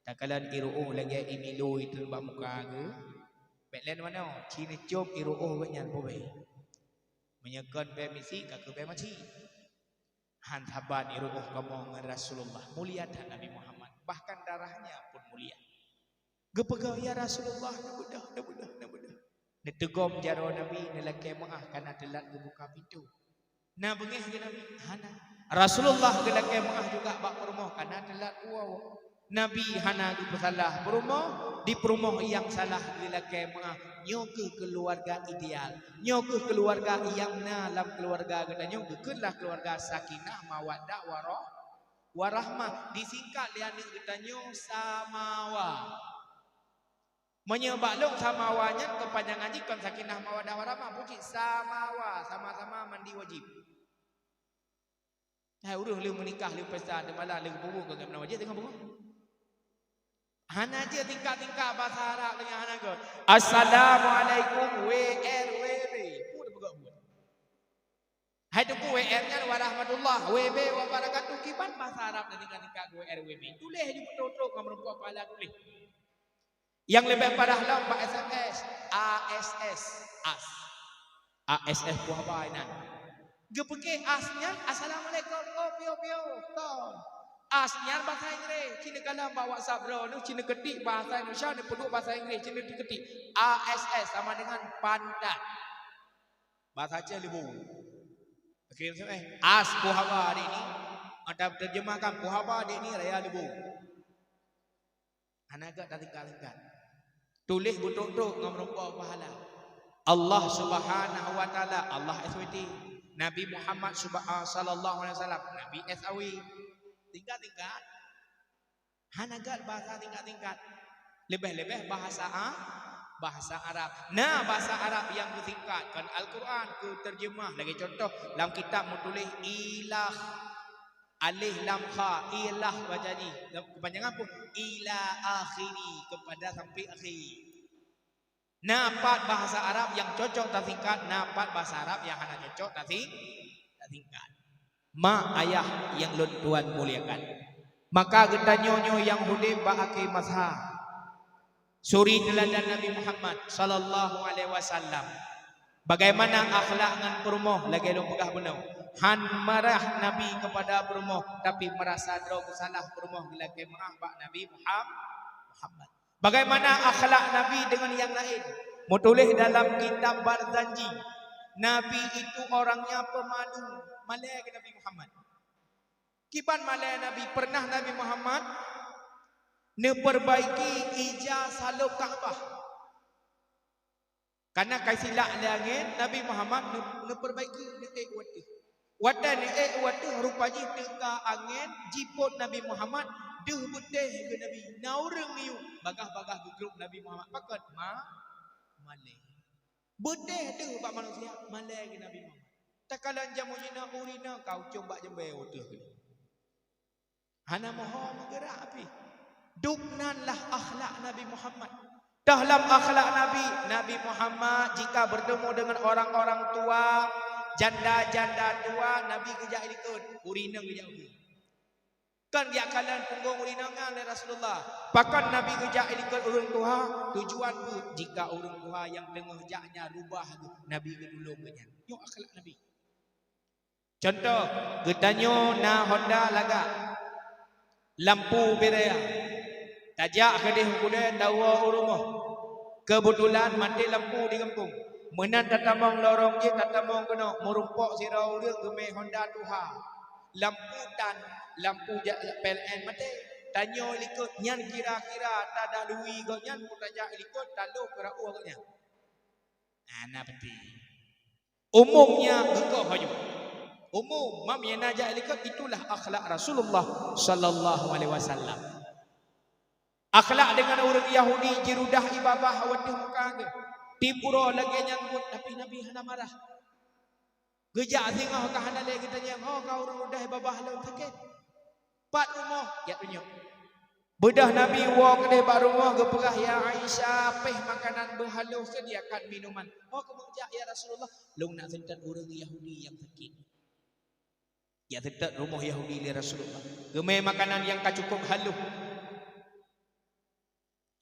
Takalan iru'uh lagi imilu itu bak muka ke. Beklen mana? Cina cop iru'uh banyak boleh. Menyekan be misi kakak be maci. Hantaban iru'uh kamu dengan Rasulullah. Mulia dan Nabi Muhammad. Bahkan darahnya pun mulia. Gepegau ya Rasulullah. Nabudah. Netegom jaro Nabi. Nelaki maaf karena telat membuka pintu. Nah bengih ke Nabi. Hana. Rasulullah gelake maaf juga bak perumah karena telat uaw. Nabi hana di salah perumah di perumah yang salah gelake maaf nyoke keluarga ideal. Nyoke keluarga yang dalam keluarga kita nyoke kelah keluarga sakinah mawaddah warahmah. Disingkat lian kita nyo samawa. Menyebakluk samawanya kepanjangan jikon sakinah mawaddah warahmah puji samawa sama-sama mandi wajib. Hai urang lu menikah lu pesta de malam lu bubu ke mana wajib tengah bubu. Hana je tingkat-tingkat bahasa Arab dengan hana ke. Assalamualaikum WRWB. Pun buka buat. Hai tu WR-nya warahmatullah, WB wabarakatuh kiban bahasa Arab dan tingkat-tingkat WRWB. Tulis je betul-betul kamu buat pala tulis. Yang lebih parah lah Pak SMS, ASS, ASS buah bainan. Gepeke asnya assalamualaikum pio kon asnya bahasa Inggris Cina kalam bawa WhatsApp bro nu Cina ketik bahasa Indonesia ni penduk bahasa Inggris Cina diketik ASS sama dengan pandat bahasa aja lebu okey as puhaba adik ni ada terjemahkan puhaba adik ni raya lebu anaga tingkat tulis betul-betul ngamrupa pahala Allah Subhanahu wa taala Allah SWT Nabi Muhammad sallallahu alaihi wasallam, Nabi SAW, tingkat-tingkat, hanagat bahasa tingkat-tingkat, lebih-lebih bahasa Arab. Nah bahasa Arab yang disingkatkan Al-Quran ke terjemah lagi contoh dalam kitab menulis ilah, alif lam kha, ilah baca ni, kepanjangan pun ila akhiri kepada sampai akhir. Napat bahasa Arab yang cocok tak singkat, napat bahasa Arab yang hanya cocok tak singkat. Ma ayah yang Tuhan muliakan. Maka kita nyonyo yang hudib ba'aki mazhab. Suri teladan Nabi Muhammad sallallahu alaihi wasallam. Bagaimana akhlak dengan perumuh lagi long pegah benau. Han marah Nabi kepada perumuh tapi merasa draw salah perumuh lagi maaf bak Nabi Muhammad. Bagaimana akhlak Nabi dengan yang lain? Menulis dalam kitab Barzanji. Nabi itu orangnya pemadu. Malai ke Nabi Muhammad. Kiban malai Nabi. Pernah Nabi Muhammad memperbaiki ijaz salub Kaabah. Karena kaisilak langit Nabi Muhammad memperbaiki wati. Watan wati rupanya tengah angin jiput Nabi Muhammad deh beteh ke Nabi naureng miu bagah-bagah ke grup Nabi Muhammad pakat malai beteh deh bak manusia malai ke Nabi Muhammad takalan jamunya nak urina kau coba jembe uteh ke hana moho menggerak api duknanlah akhlak Nabi Muhammad dalam akhlak Nabi Muhammad jika bertemu dengan orang-orang tua janda-janda tua Nabi kejak ikut urina kejak uri. Kan dia kalan punggung urina ngan Rasulullah. Pakan Nabi kejak ikut urang tua tujuan bu jika urang tua yang tengah jaknya rubah Nabi ke dulung kenya. Yo akhlak Nabi. Contoh, getanyo na Honda laga. Lampu berea. Tajak kedih kuda dawa urumah. Kebetulan mati lampu di kampung. Menan tatamong lorong je tatamong kena merumpok sirau dia gemeh Honda Tuha. Lampu tan lampu PLN mati. Tanyo ikut nyan kira-kira tak ada duit kau nyan pun tajak ikut taluh kerau kau nyan. Ana peti. Umumnya engkau haju. Umum mam yang najak ikut itulah akhlak Rasulullah sallallahu alaihi wasallam. Akhlak dengan orang Yahudi jirudah ibabah wadih muka ke. Tipuro lagi nyangkut tapi Nabi hana marah. Gejak tengah ke hana lagi kita nyang, oh kau orang udah ibabah lalu sakit. Pat rumah ya tunjuk. Bedah Nabi wa kedai pak rumah geperah ya Aisyah peh makanan berhalu sediakan minuman. Oh kemujak ya Rasulullah. Long nak sentat orang Yahudi yang sakit. Ya sentat rumah Yahudi li Rasulullah. Gemai makanan yang tak cukup halu.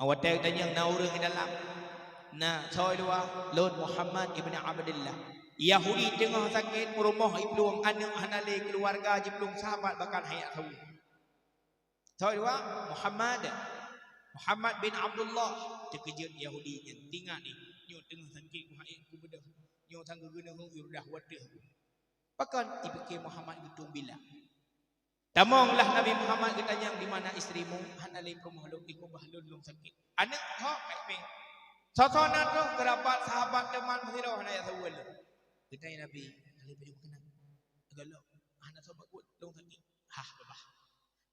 Awak tanya na orang di dalam. Nah, saya dua Lord Muhammad ibn Abdullah. Yahudi tengah sakit rumah ibnu anak hanale keluarga jiplung sahabat bahkan hayat tahu. Saya dua Muhammad bin Abdullah terkejut Yahudi yang tinggal ni. Nyo tengah sakit ku hayat ku bedah. Nyo tangga guna hu dah wadah. Bahkan dipikir Muhammad gitu bila. Tamonglah Nabi Muhammad ditanya di mana istrimu? Hanale rumah lu ikut bahlun lu sakit. Anak hok baik. Sosonan tu kerabat sahabat teman mesti hana ya sawal. Kita Nabi kali baju kena. Agalo hana sahabat ku lu sakit. Hah babah.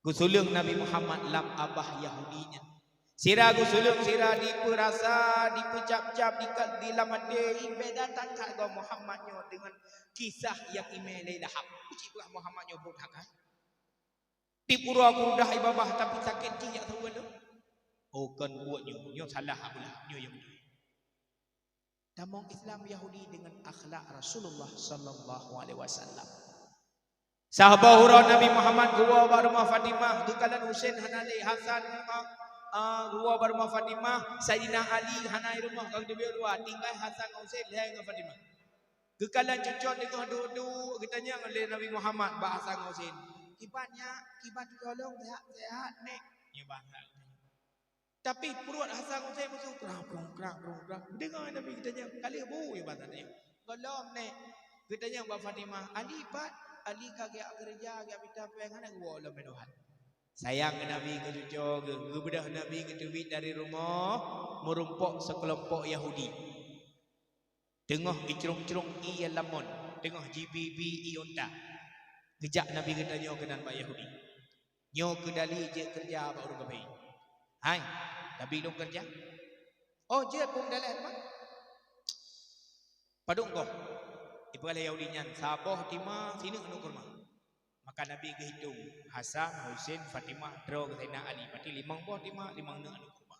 Gusulung Nabi Muhammad lam abah Yahudinya. Sira gusulung sira diperasa dipecap-cap di lamade ibadat tak go Muhammadnya dengan kisah yang email lahap. Uciplah Muhammadnya bodoh. Tipura aku dah ibabah tapi sakit dia tahu tu. Oh kan buatnya, nyo salah apalah, nyo yang betul. Tamong Islam Yahudi dengan akhlak Rasulullah sallallahu alaihi wasallam. Sahabat hurau Nabi Muhammad gua barumah Fatimah, gekalan Husain hanali Hasan gua barumah Fatimah, Sayyidina Ali hanai rumah kang dua tinggal Hasan Husain hai dengan Fatimah. Gekalan cucot dengan dua kitanya oleh Nabi Muhammad ba Hasan Husain. Kibat tolong sehat nek. Ya bahasa. Tapi perut Hasan Husain musuh kerang. Dengar Nabi kitanya kali bu ya bahasanya. Golong nek. Kitanya Mbak Fatimah, Ali pat, Ali kagak kerja agak minta pengen gua lah menuhan. Sayang ke Nabi ke cucu, gebedah Nabi ke duit dari rumah, merumpok sekelompok Yahudi. Tengah icrung-crung iya lamon, tengah GBB ionta. Gejak Nabi kitanya ke dan Pak Yahudi. Nyo ke dali je kerja apa orang kapai. Hai, Nabi dong kerja. Oh, je pun dalam apa? Padung kau. Ibu ala Yahudinya, Sabah Timah sini anu kurma. Maka Nabi kehitung Hasan, Husain, Fatimah, draw ke Sayyidina Ali. Berarti 5 buah Timah, 5 anu kurma.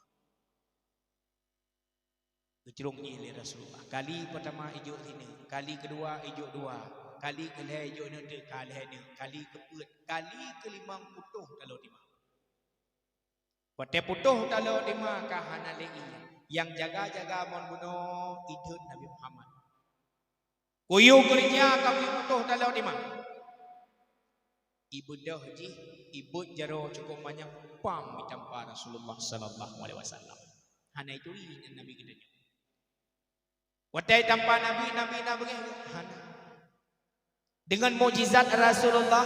Kecurung ni oleh Rasulullah. Kali pertama hijau sini, kali kedua hijau 2. Kali kelihai hijau nanti, kali keput, kali ke-5 putuh kalau Timah. Pada putuh kalau Timah kahana lagi. Yang jaga-jaga mon bunuh idut Nabi Muhammad. Kuyu kerja kami putuh kalau Timah. Ibu dah ji, ibu jaro cukup banyak pam ditampa Rasulullah sallallahu alaihi wasallam. Hana itu ini Nabi kita. Watai tanpa Nabi hana. Dengan mukjizat Rasulullah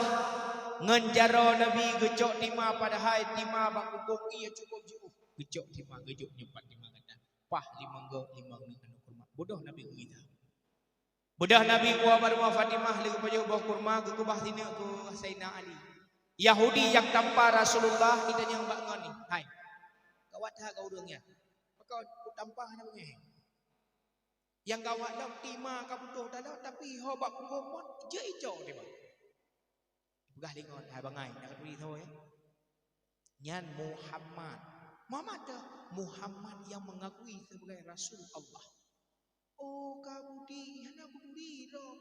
ngenjaro Nabi gejok Timah padahal Timah bak pukul ia cukup jauh. Gejok Timah gejok nyempat Timah kata. Pah 5 anu kurma. Bodoh Nabi kita. Bodoh Nabi gua barumah Fatimah lagi pajak buah kurma ke kubah sini ke Sayyidina Ali. Yahudi yang tanpa Rasulullah kita yang bangun ni. Hai. Kawat ha kau urangnya. Kau tanpa hana bunyi. Yang gawat dah Timah ka butuh dah tapi ho bak kumon je ijo Timah. Begah lingon hai bangai nak tui thôi. Nyan Muhammad dah Muhammad yang mengakui sebagai Rasul Allah. Oh kamu di hana aku duri ro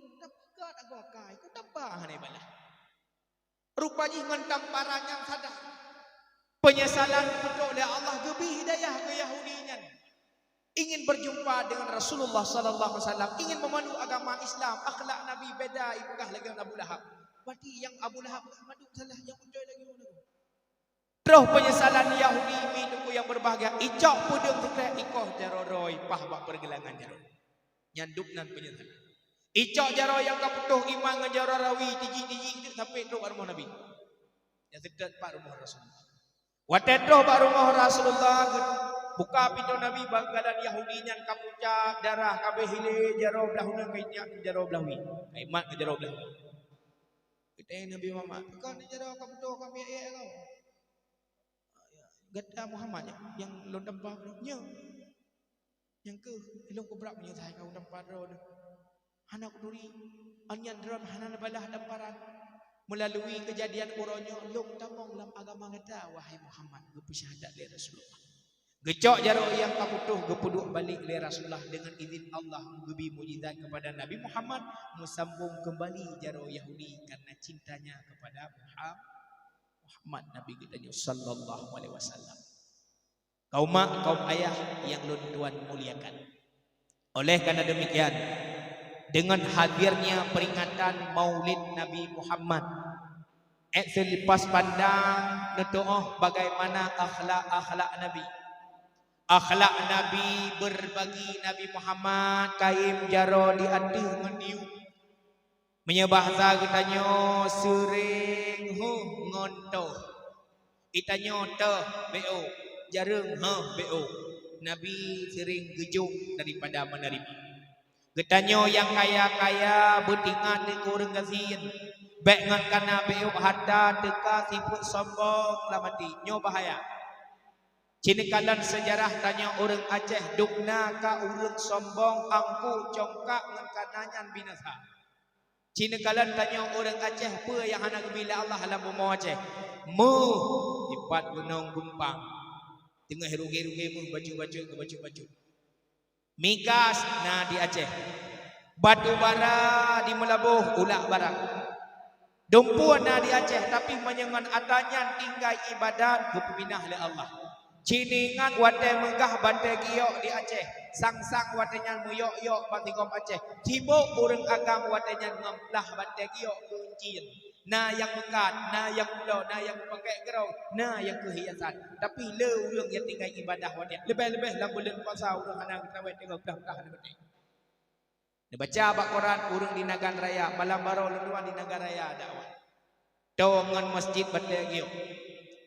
hanai balah. Rupanya ngentam paranya sadar. Penyesalan betul oleh Allah gebi hidayah ke Yahudinya. Ingin berjumpa dengan Rasulullah sallallahu alaihi wasallam, ingin memeluk agama Islam, akhlak Nabi beda ibugah lagi Abu Lahab. Berarti yang Abu Lahab madu salah yang percaya lagi mana. Terus penyesalan Yahudi minum yang berbahagia, icok pudung tekrak ikoh jaroroi pah bak pergelangan jaro. Nyanduk nan penyesalan. Icok jaro yang kaputuh iman ngejaro rawi tiji-tiji sampai tu rumah Nabi. Yang sedat pak rumah Rasulullah. Watedro pak rumah Rasulullah buka pintu Nabi banggalan Yahudinya kapucak darah kabeh hile jaro belahuna kaitnya jaro belawi. Iman ke jaro belawi. Kita Nabi Muhammad, kan jaro kaputuh kami kau. Gada Muhammad yang londam barunya. Yang ke ilmu keberak punya saya kau tempat roda. Anak duri anyan drum hanan balah damparan melalui kejadian uronyo lung tamong dalam agama kita wahai Muhammad gepu syahadat li Rasulullah. Gecok jaro yang kaputuh gepuduk balik li Rasulullah dengan izin Allah gebi mujizat kepada Nabi Muhammad musambung kembali jaro Yahudi karena cintanya kepada Muhammad Nabi kita sallallahu alaihi wasallam. Kaum mak, kaum ayah yang tuan muliakan. Oleh karena demikian, dengan hadirnya peringatan Maulid Nabi Muhammad, selepas pandang netuoh bagaimana akhlak Nabi. Akhlak Nabi berbagi Nabi Muhammad kaim jaro di atuh mendiu. Menyebahasa katanya sering ngontoh. Itanyo teh beo jareng beo. Nabi sering gejung daripada menerima. Getanyo yang kaya-kaya bertingan di kurang kasihin. Baik ngan kana beo harta teka siput sombong lah mati. Nyo bahaya. Cinikalan sejarah tanya orang Aceh dukna ka urang sombong angku congkak ngan kananyan binasa. Cinikalan tanya orang Aceh apa yang hana bila Allah alam mau Aceh. Ipat gunung gumpang. Tengah heruge-heruge baju-baju ke baju-baju. Migas na di Aceh. Batu bara di Melabuh ulak barang. Dumpuan na di Aceh tapi menyengan atanya tinggal ibadat kepinah oleh Allah. Ciningan wate megah bante giok di Aceh. Sang-sang watenya muyok-yok bantigom Aceh. Tibo urang agam watenya ngemplah bante giok kuncin. Na yang mekat, na yang pulau, na yang pakai gerau, na yang kehiasan. Tapi le urang yang tinggal ibadah wate. Lebih-lebih dalam bulan puasa urang anak kita wate dah betul. Dia baca bak Quran urang di Nagan Raya, malam baru luduan di Nagan Raya dakwah. Tongan masjid bante giok.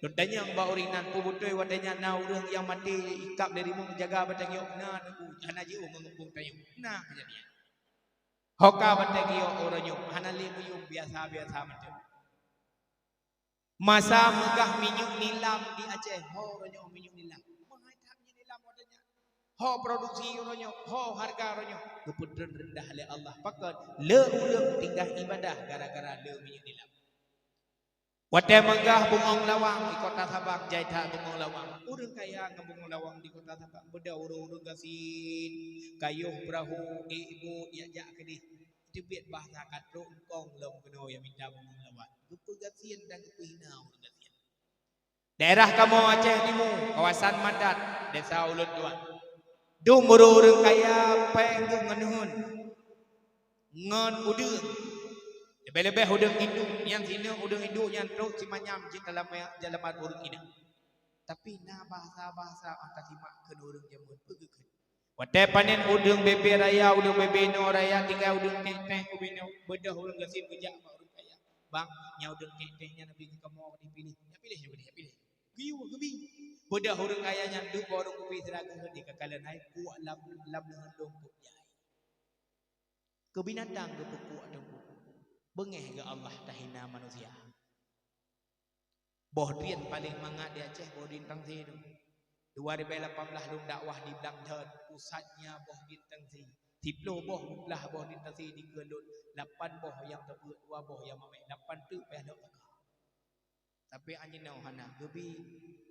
Tanya mbak urinan pubutui wadanya na urang yang mati ikap dari mung jaga batang yok na hanaji mengumpung tayo na kejadian. Hoka batang yok oranyo hanali muyung biasa-biasa macam. Masa megah minyak nilam di Aceh, oranyo minyak nilam. Mahal tak minyak nilam wadanya. Ho produksi oranyo, ho harga oranyo. Keputusan rendah oleh Allah pakat le urang tinggal ibadah gara-gara le minyak nilam. Wate menggah bungong lawang di kota Sabang jaita bungong lawang. Urang kaya ngebungong lawang di kota Sabang. Beda urang gasin kayuh perahu ibu ya kedih. Itu biat bahasa katro engkong long keno yang minta bungong lawang. Gupu gasin dan gupu hina urang gasin. Daerah kamu Aceh Timur, kawasan Madat, desa Ulun Tuan. Dung urang kaya penggung ngenuhun. Ngon udeng. Lebih-lebih udang induk yang sini udang induk yang teruk cimanyam jika dalam urang ini. Tapi na bahasa-bahasa angkat simak ke urang jamun pegekeun. Wate panen udang bebe raya, udang bebe no raya tinggal udang teh kubino bedah urang gasin gejak mak urang kaya. Bang, nya udang teh-tehnya nabi ke kamu dipilih. Ya pilih juga dia pilih. Giu gebi. Bedah urang kaya nya duk urang kupi seragam di kekalan hai kuat lam leun dongkuk jai. Kebinatang ke puku dongkuk. Bengeh ke Allah tahina manusia. Bohdin paling mangat di Aceh Bohdin Tangsi itu. 2018 dong dakwah di Blangdon pusatnya Bohdin Tangsi. 10 boh lah Bohdin Tangsi di Kelut. 8 boh yang terbuat 2 boh yang mamek 8 tu payah nak tak. Tapi anjing hana gebi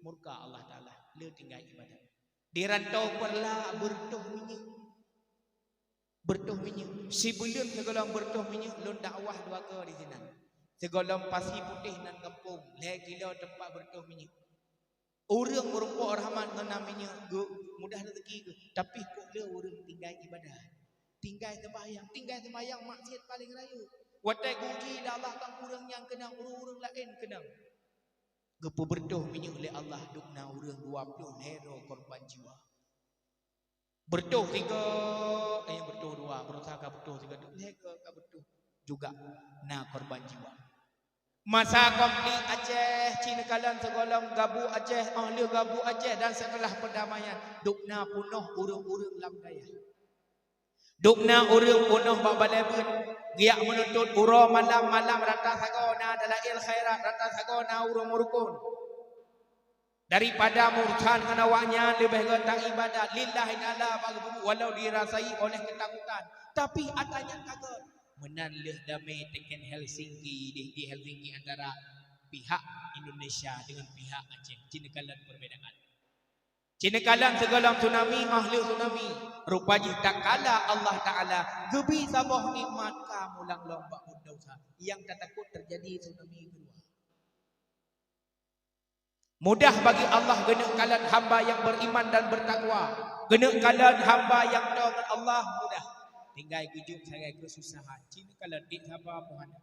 murka Allah Taala le tinggal ibadat. Di rantau perla bertuh minyak. Bertuh minyak. Sebelum segala bertuh minyak lon dakwah dua ke di sini. Segala pasir putih nan kampung, le gila tempat bertuh minyak. Orang merumpok rahmat namanya mudah rezeki ke. Tapi kok le orang tinggal ibadah. Tinggal sembahyang maksiat paling raya. Watai kunci dah Allah kan orang yang kenang orang lain kenang. Gepo bertuh minyak oleh Allah dukna orang 20 hero korban jiwa. Bertuh tiga, bertuh dua, berusaha bertuh tiga, lega bertuh juga na korban jiwa. Masa konflik Aceh, Cina Kalan segolong gabu Aceh, ahli gabu Aceh dan setelah perdamaian, dukna punuh urung-urung lam daya. Dukna urung punuh babalebun, giak menuntut uro malam-malam rata sagona dalail khairat rata sagona urung urukun. Daripada murtad kenawanya lebih getang ibadat lillahi ta'ala walau dirasai oleh ketakutan. Tapi adanya kaget. Menanleh damai teken Helsinki di Helsinki antara pihak Indonesia dengan pihak Aceh. Cina Kalan perbedaan. Cina Kalan segala tsunami ahli tsunami. Rupanya tak kala Allah Ta'ala gebi sabah nikmat kamu lang lomba dosa yang tak takut terjadi tsunami kedua. Mudah bagi Allah genek kalan hamba yang beriman dan bertakwa. Genek kalan hamba yang dengan Allah mudah. Tinggal kujuk saya kesusahan. Cina kalan dik sabar Muhammad.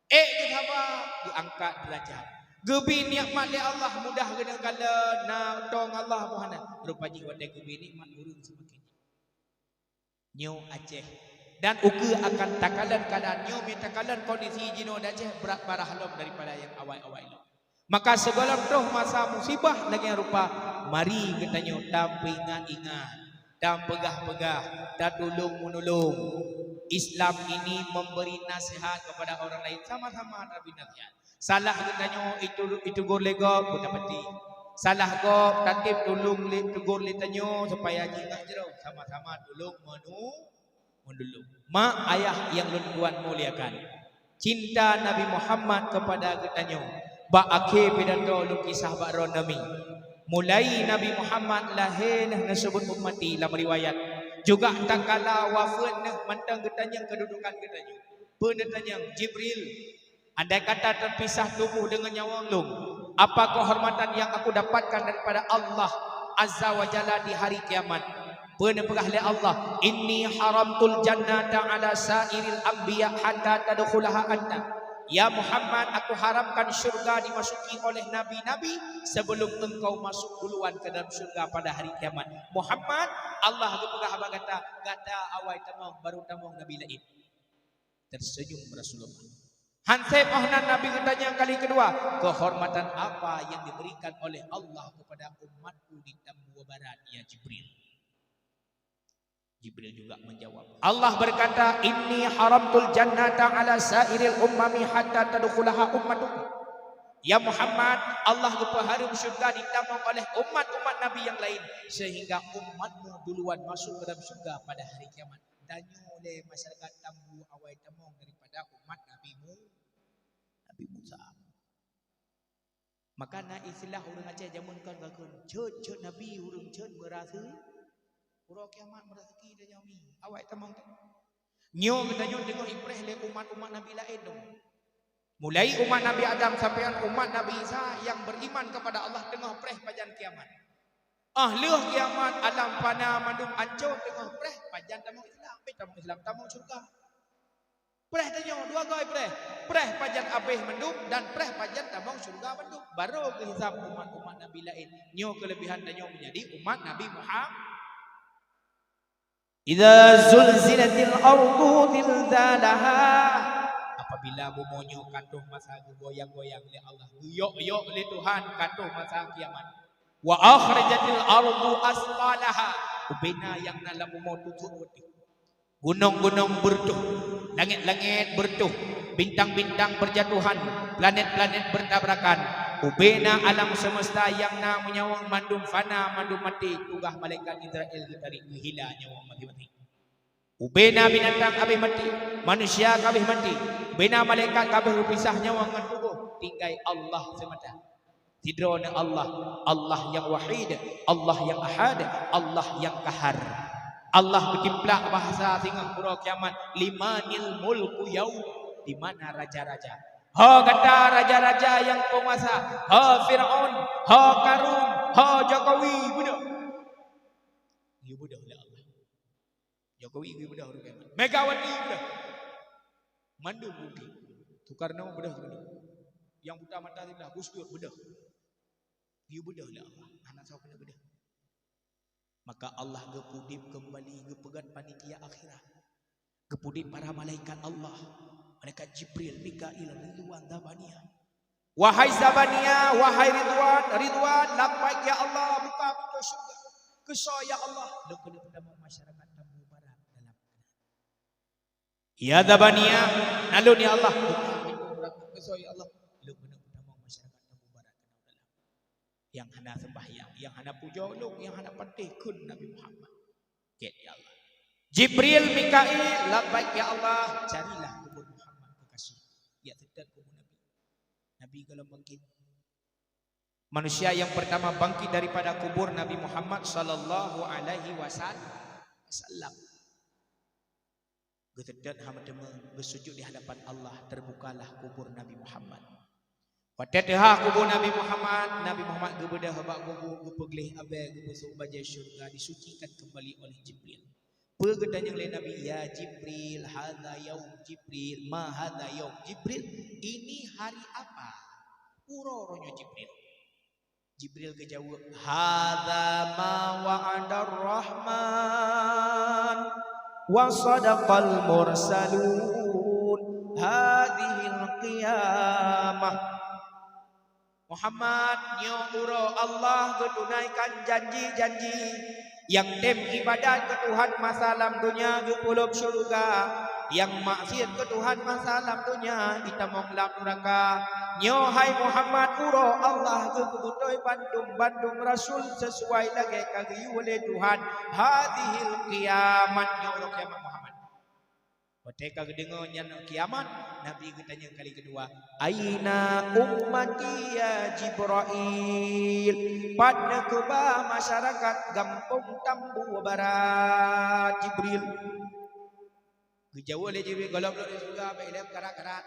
Ke sabar diangkat derajat. Gebi nikmat le Allah mudah genek kalan na dong Allah Muhammad. Rupanya wadai gebi nikmat urung semakin. Nyo Aceh dan uke akan takalan kalan nyo minta kalan kondisi jino Aceh berat parah lom daripada yang awal-awal lo. Maka segala roh masa musibah lagi yang rupa mari katanya tam ingat-ingat dan pegah-pegah dan tolong-menolong. Islam ini memberi nasihat kepada orang lain sama-sama Nabi nasihat. Salah katanya itu gor lega pun dapati. Salah go tatip tolong tegur litanyo supaya ingat jero sama-sama tolong menolong. Mak ayah yang tuan muliakan. Cinta Nabi Muhammad kepada katanya ba akhir pidato kisah bakron Nabi. Mulai Nabi Muhammad lahir nasabut ummati dalam riwayat. Juga tak kala wafat mantang getanya kedudukan getanya. Penetanya Jibril. Andai kata terpisah tubuh dengan nyawa lung. Apa kehormatan yang aku dapatkan daripada Allah Azza wa Jalla di hari kiamat. Penepegah oleh Allah. Inni haramtul jannata ala sairil anbiya hatta tadkhulaha anta. Ya Muhammad, aku haramkan syurga dimasuki oleh nabi-nabi sebelum engkau masuk duluan ke dalam syurga pada hari kiamat. Muhammad, Allah kepegah kata awal tamang baru tamang nabi lain. Tersenyum Rasulullah. Hansep ohnan nabi katanya kali kedua, kehormatan apa yang diberikan oleh Allah kepada umatku di Tambua Barat ya Jibril. Jibril juga menjawab. Allah berkata, inni haramtul jannata ala sairil ummami hatta tadkhulaha ummatukum. Ya Muhammad, Allah harum syurga ditambah oleh umat-umat Nabi yang lain sehingga umatmu duluan masuk ke dalam syurga pada hari kiamat. Tanya oleh masyarakat Tambu awal tamong daripada umat Nabi Musa. Maka na istilah orang Aceh zaman kan bakun, cut Nabi urang cut merasa Pura kiamat merazeki dan nyami. Awak tamang tak. Nyo katanya tengok ibrah le umat-umat Nabi lain dong. Mulai umat Nabi Adam sampai umat Nabi Isa yang beriman kepada Allah tengah preh pajan kiamat. Ahli kiamat alam fana mandum ancur tengah preh pajan tamang Islam tamang surga. Preh tanya dua goi preh pajan abeh mendum dan preh pajan tamang surga mendum. Baru kehisab umat-umat Nabi lain. Nyo kelebihan tanya menjadi umat Nabi Muhammad. Idza zulzilatil ardu zilzalaha. Apabila bumi katuh masa goyang-goyang oleh Allah. Yok oleh Tuhan katuh masa kiamat. Wa akhrajatil ardu asqalaha. Ubena yang dalam bumi tutup. Gunung-gunung bertuh, langit-langit bertuh, bintang-bintang berjatuhan, planet-planet bertabrakan. Ubena alam semesta yang na menyawang mandum fana mandum mati tugah malaikat Israel tarik hilang nyawa mati-mati. Ubena binatang kabeh mati, manusia kabeh mati. Ubena malaikat kabeh berpisah nyawa ngan tubuh, tinggal Allah semata. Tidrona Allah yang wahid, Allah yang ahad, Allah yang qahar. Allah bertimplak bahasa tengah pura kiamat, limanil mulku yaum, di mana raja-raja. Ha kata raja-raja yang penguasa, ha Firaun, ha Karun, ha Jokowi budak. Dia budak oleh Allah. Jokowi dia budak orang kiamat. Megawati budak. Mandu mungkin. Tukar nama budak tu. Yang buta mata sebelah Gus Dur budak. Dia budak oleh Allah. Anak saya kena budak. Maka Allah gepudip kembali gepegat panitia akhirat. Gepudip para malaikat Allah. Malaikat Jibril, Mikail, Ridwan, Zabaniyah. Wahai Zabaniyah, wahai Ridwan, labbaik ya Allah, buka pintu syurga. Kesah ya Allah. Lu kena pertama masyarakat Tambu Barat dalam. Ya Zabaniyah, nalun ya Allah. Buka pintu neraka. Kesah ya Allah. Lu kena pertama masyarakat Tambu Barat dalam. Yang hana sembahyang, yang hana puja ulung, yang hana patih kun Nabi Muhammad. Ket ya Allah. Jibril, Mikail, labbaik ya Allah, carilah kubur Muhammad kekasih. Ya sedar kubur Nabi. Nabi kalau bangkit, manusia yang pertama bangkit daripada kubur Nabi Muhammad sallallahu alaihi wasallam. Getedat hamadema bersujud di hadapan Allah, terbukalah kubur Nabi Muhammad. Watatha kubur Nabi Muhammad gebedah habak kubur gepeglih abai gebesuk bajai syurga disucikan kembali oleh Jibril. Pergedan yang lain Nabi, ya Jibril, hadza yaum Jibril, ma hadza yaum Jibril, ini hari apa? Uro-uronya Jibril. Jibril kejawab, hadza ma wa'adar rahman wa sadaqal mursalun, hadhil qiyamah. Muhammad nyo uro Allah getunaikan janji-janji yang dem ibadat ke Tuhan masa alam dunia ke puluh syurga, yang maksiat ke Tuhan masa alam dunia kita mau kelak neraka. Nyo hai Muhammad uro Allah ke kebutoi bandung Rasul sesuai lagi kagi oleh Tuhan. Hadhil kiamat nyo uro kiamat Muhammad. Ketika kedengar nyan kiamat, Nabi ketanya kali kedua, aina ummati ya Jibril, pada keba masyarakat Gampung Tambu Barat. Jibril kejauh oleh Jibril, golong di surga baiklah karat-karat.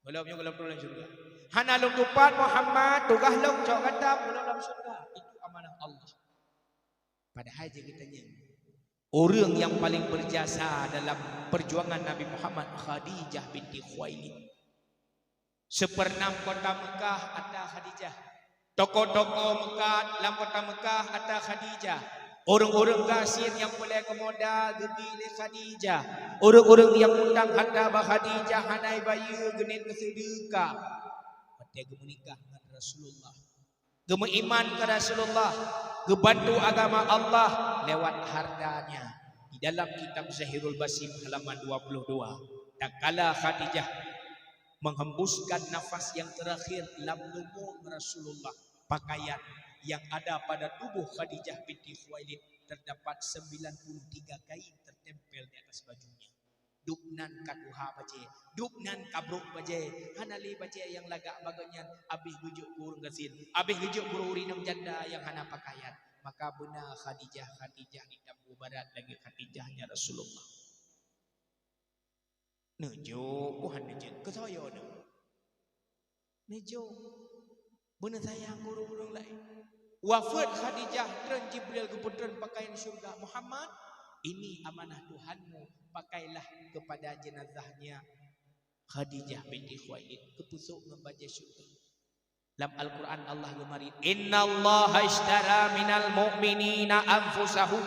Golongnya golong dalam surga. Hana long tupat Muhammad, tugah long cok kata golong dalam surga. Itu amanah Allah. Padahal je kitanya orang yang paling berjasa dalam perjuangan Nabi Muhammad, Khadijah binti Khuwailid. Seperenam kota Mekah ada Khadijah. Toko-toko Mekah, dalam kota Mekah ada Khadijah. Orang-orang kasir yang boleh kemoda gede Khadijah. Orang-orang yang undang hadap Khadijah hanai bayu genit kesedekah. Mereka menikah dengan Rasulullah. Iman ke Rasulullah, gebantu agama Allah lewat hartanya. Di dalam kitab Zahirul Basim halaman 22, tak kala Khadijah menghembuskan nafas yang terakhir dalam tubuh Rasulullah, pakaian yang ada pada tubuh Khadijah binti Khuwailid terdapat 93 kain tertempel di atas bajunya. Dupnan katuha baje, dupnan kabruk baje, hanali baje yang lagak baganyan, abih gujuk kurung gasin, abih gujuk guru urinam janda yang hana pakaian. Maka benar Khadijah di Tambu Barat lagi Khadijahnya Rasulullah. Nejo, Tuhan nejo, kesaya ne. Nejo, benar sayang guru-guru lain. Wafat Khadijah dan Jibril keputusan pakaian syurga. Muhammad, ini amanah Tuhanmu, pakailah kepada jenazahnya Khadijah binti Khuwailid, kepusuk membaca syurga. Dalam Al-Quran Allah gemari, innallaha ishtara minal mu'minina anfusahum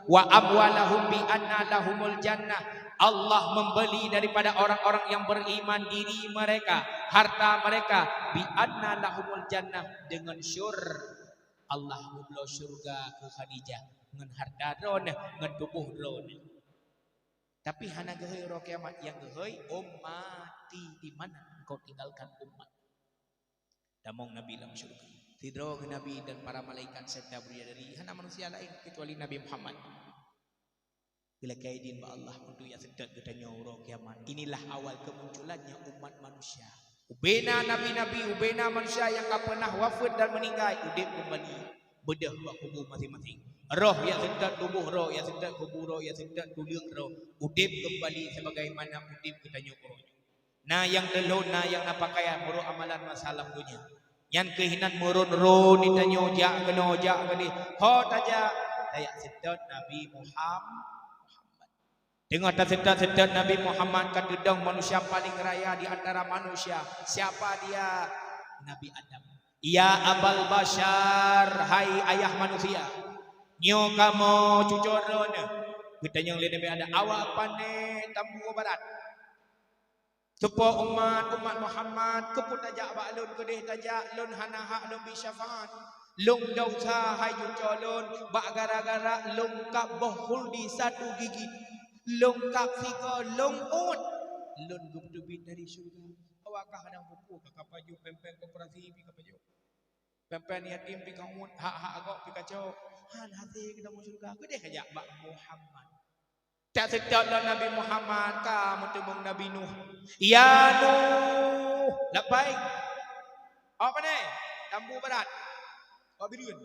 wa amwalahum bi anna lahumul jannah. Allah membeli daripada orang-orang yang beriman diri mereka, harta mereka, bi anna lahumul jannah, dengan Allah membeli syurga ke Khadijah dengan harta ron, dengan tubuh ron. Tapi hana gehoi ro kiamat yang gehoi ummati, di mana engkau tinggalkan umat. Damong Nabi dalam syurga. Tidro Nabi dan para malaikat serta bidadari, hana manusia lain kecuali Nabi Muhammad. Bila kaidin ba Allah untuk yang sedang katanya ro kiamat. Inilah awal kemunculannya umat manusia. Ubena nabi-nabi, ubena manusia yang tak pernah wafat dan meninggal, udip kembali bedah buat kubur masing-masing. Roh yang sedap tubuh roh, yang sedap kubur roh, yang sedap tulang roh. Udip kembali sebagaimana udip katanya roh. Nah yang telur, nah yang napakaian muruk amalan masalah dunia. Yang kehinan murun roh ditanya jak kena jak kali. Ho taja tayak sedap Nabi Muhammad. Tengok tak sedap Nabi Muhammad kata dong manusia paling raya di antara manusia. Siapa dia? Nabi Adam. Ya Abal Bashar, hai ayah manusia. Nyo kamu cucoron. Kita yang lihat Nabi Adam. Awak pandai tambu barat. Supaya umat Muhammad keput tajak baklun kedih tajak lun hana hak lun bi syafaat. Lung dausa hai cucolun bak gara-gara lung kap bohul di satu gigi. Lung kap figo lung ut. Lun gubdubin dari syurga. Awakah hadang buku kakak paju pempeng koperasi pi kapaju. Pempeng yatim pi kaun hak-hak agak pi kacau. Han hati kita mau syurga kedih ajak bak Muhammad. Tak sedap Nabi Muhammad kamu tembung Nabi Nuh. Ya Nuh, lapai. Apa ni? Tambu barat. Apa biruan?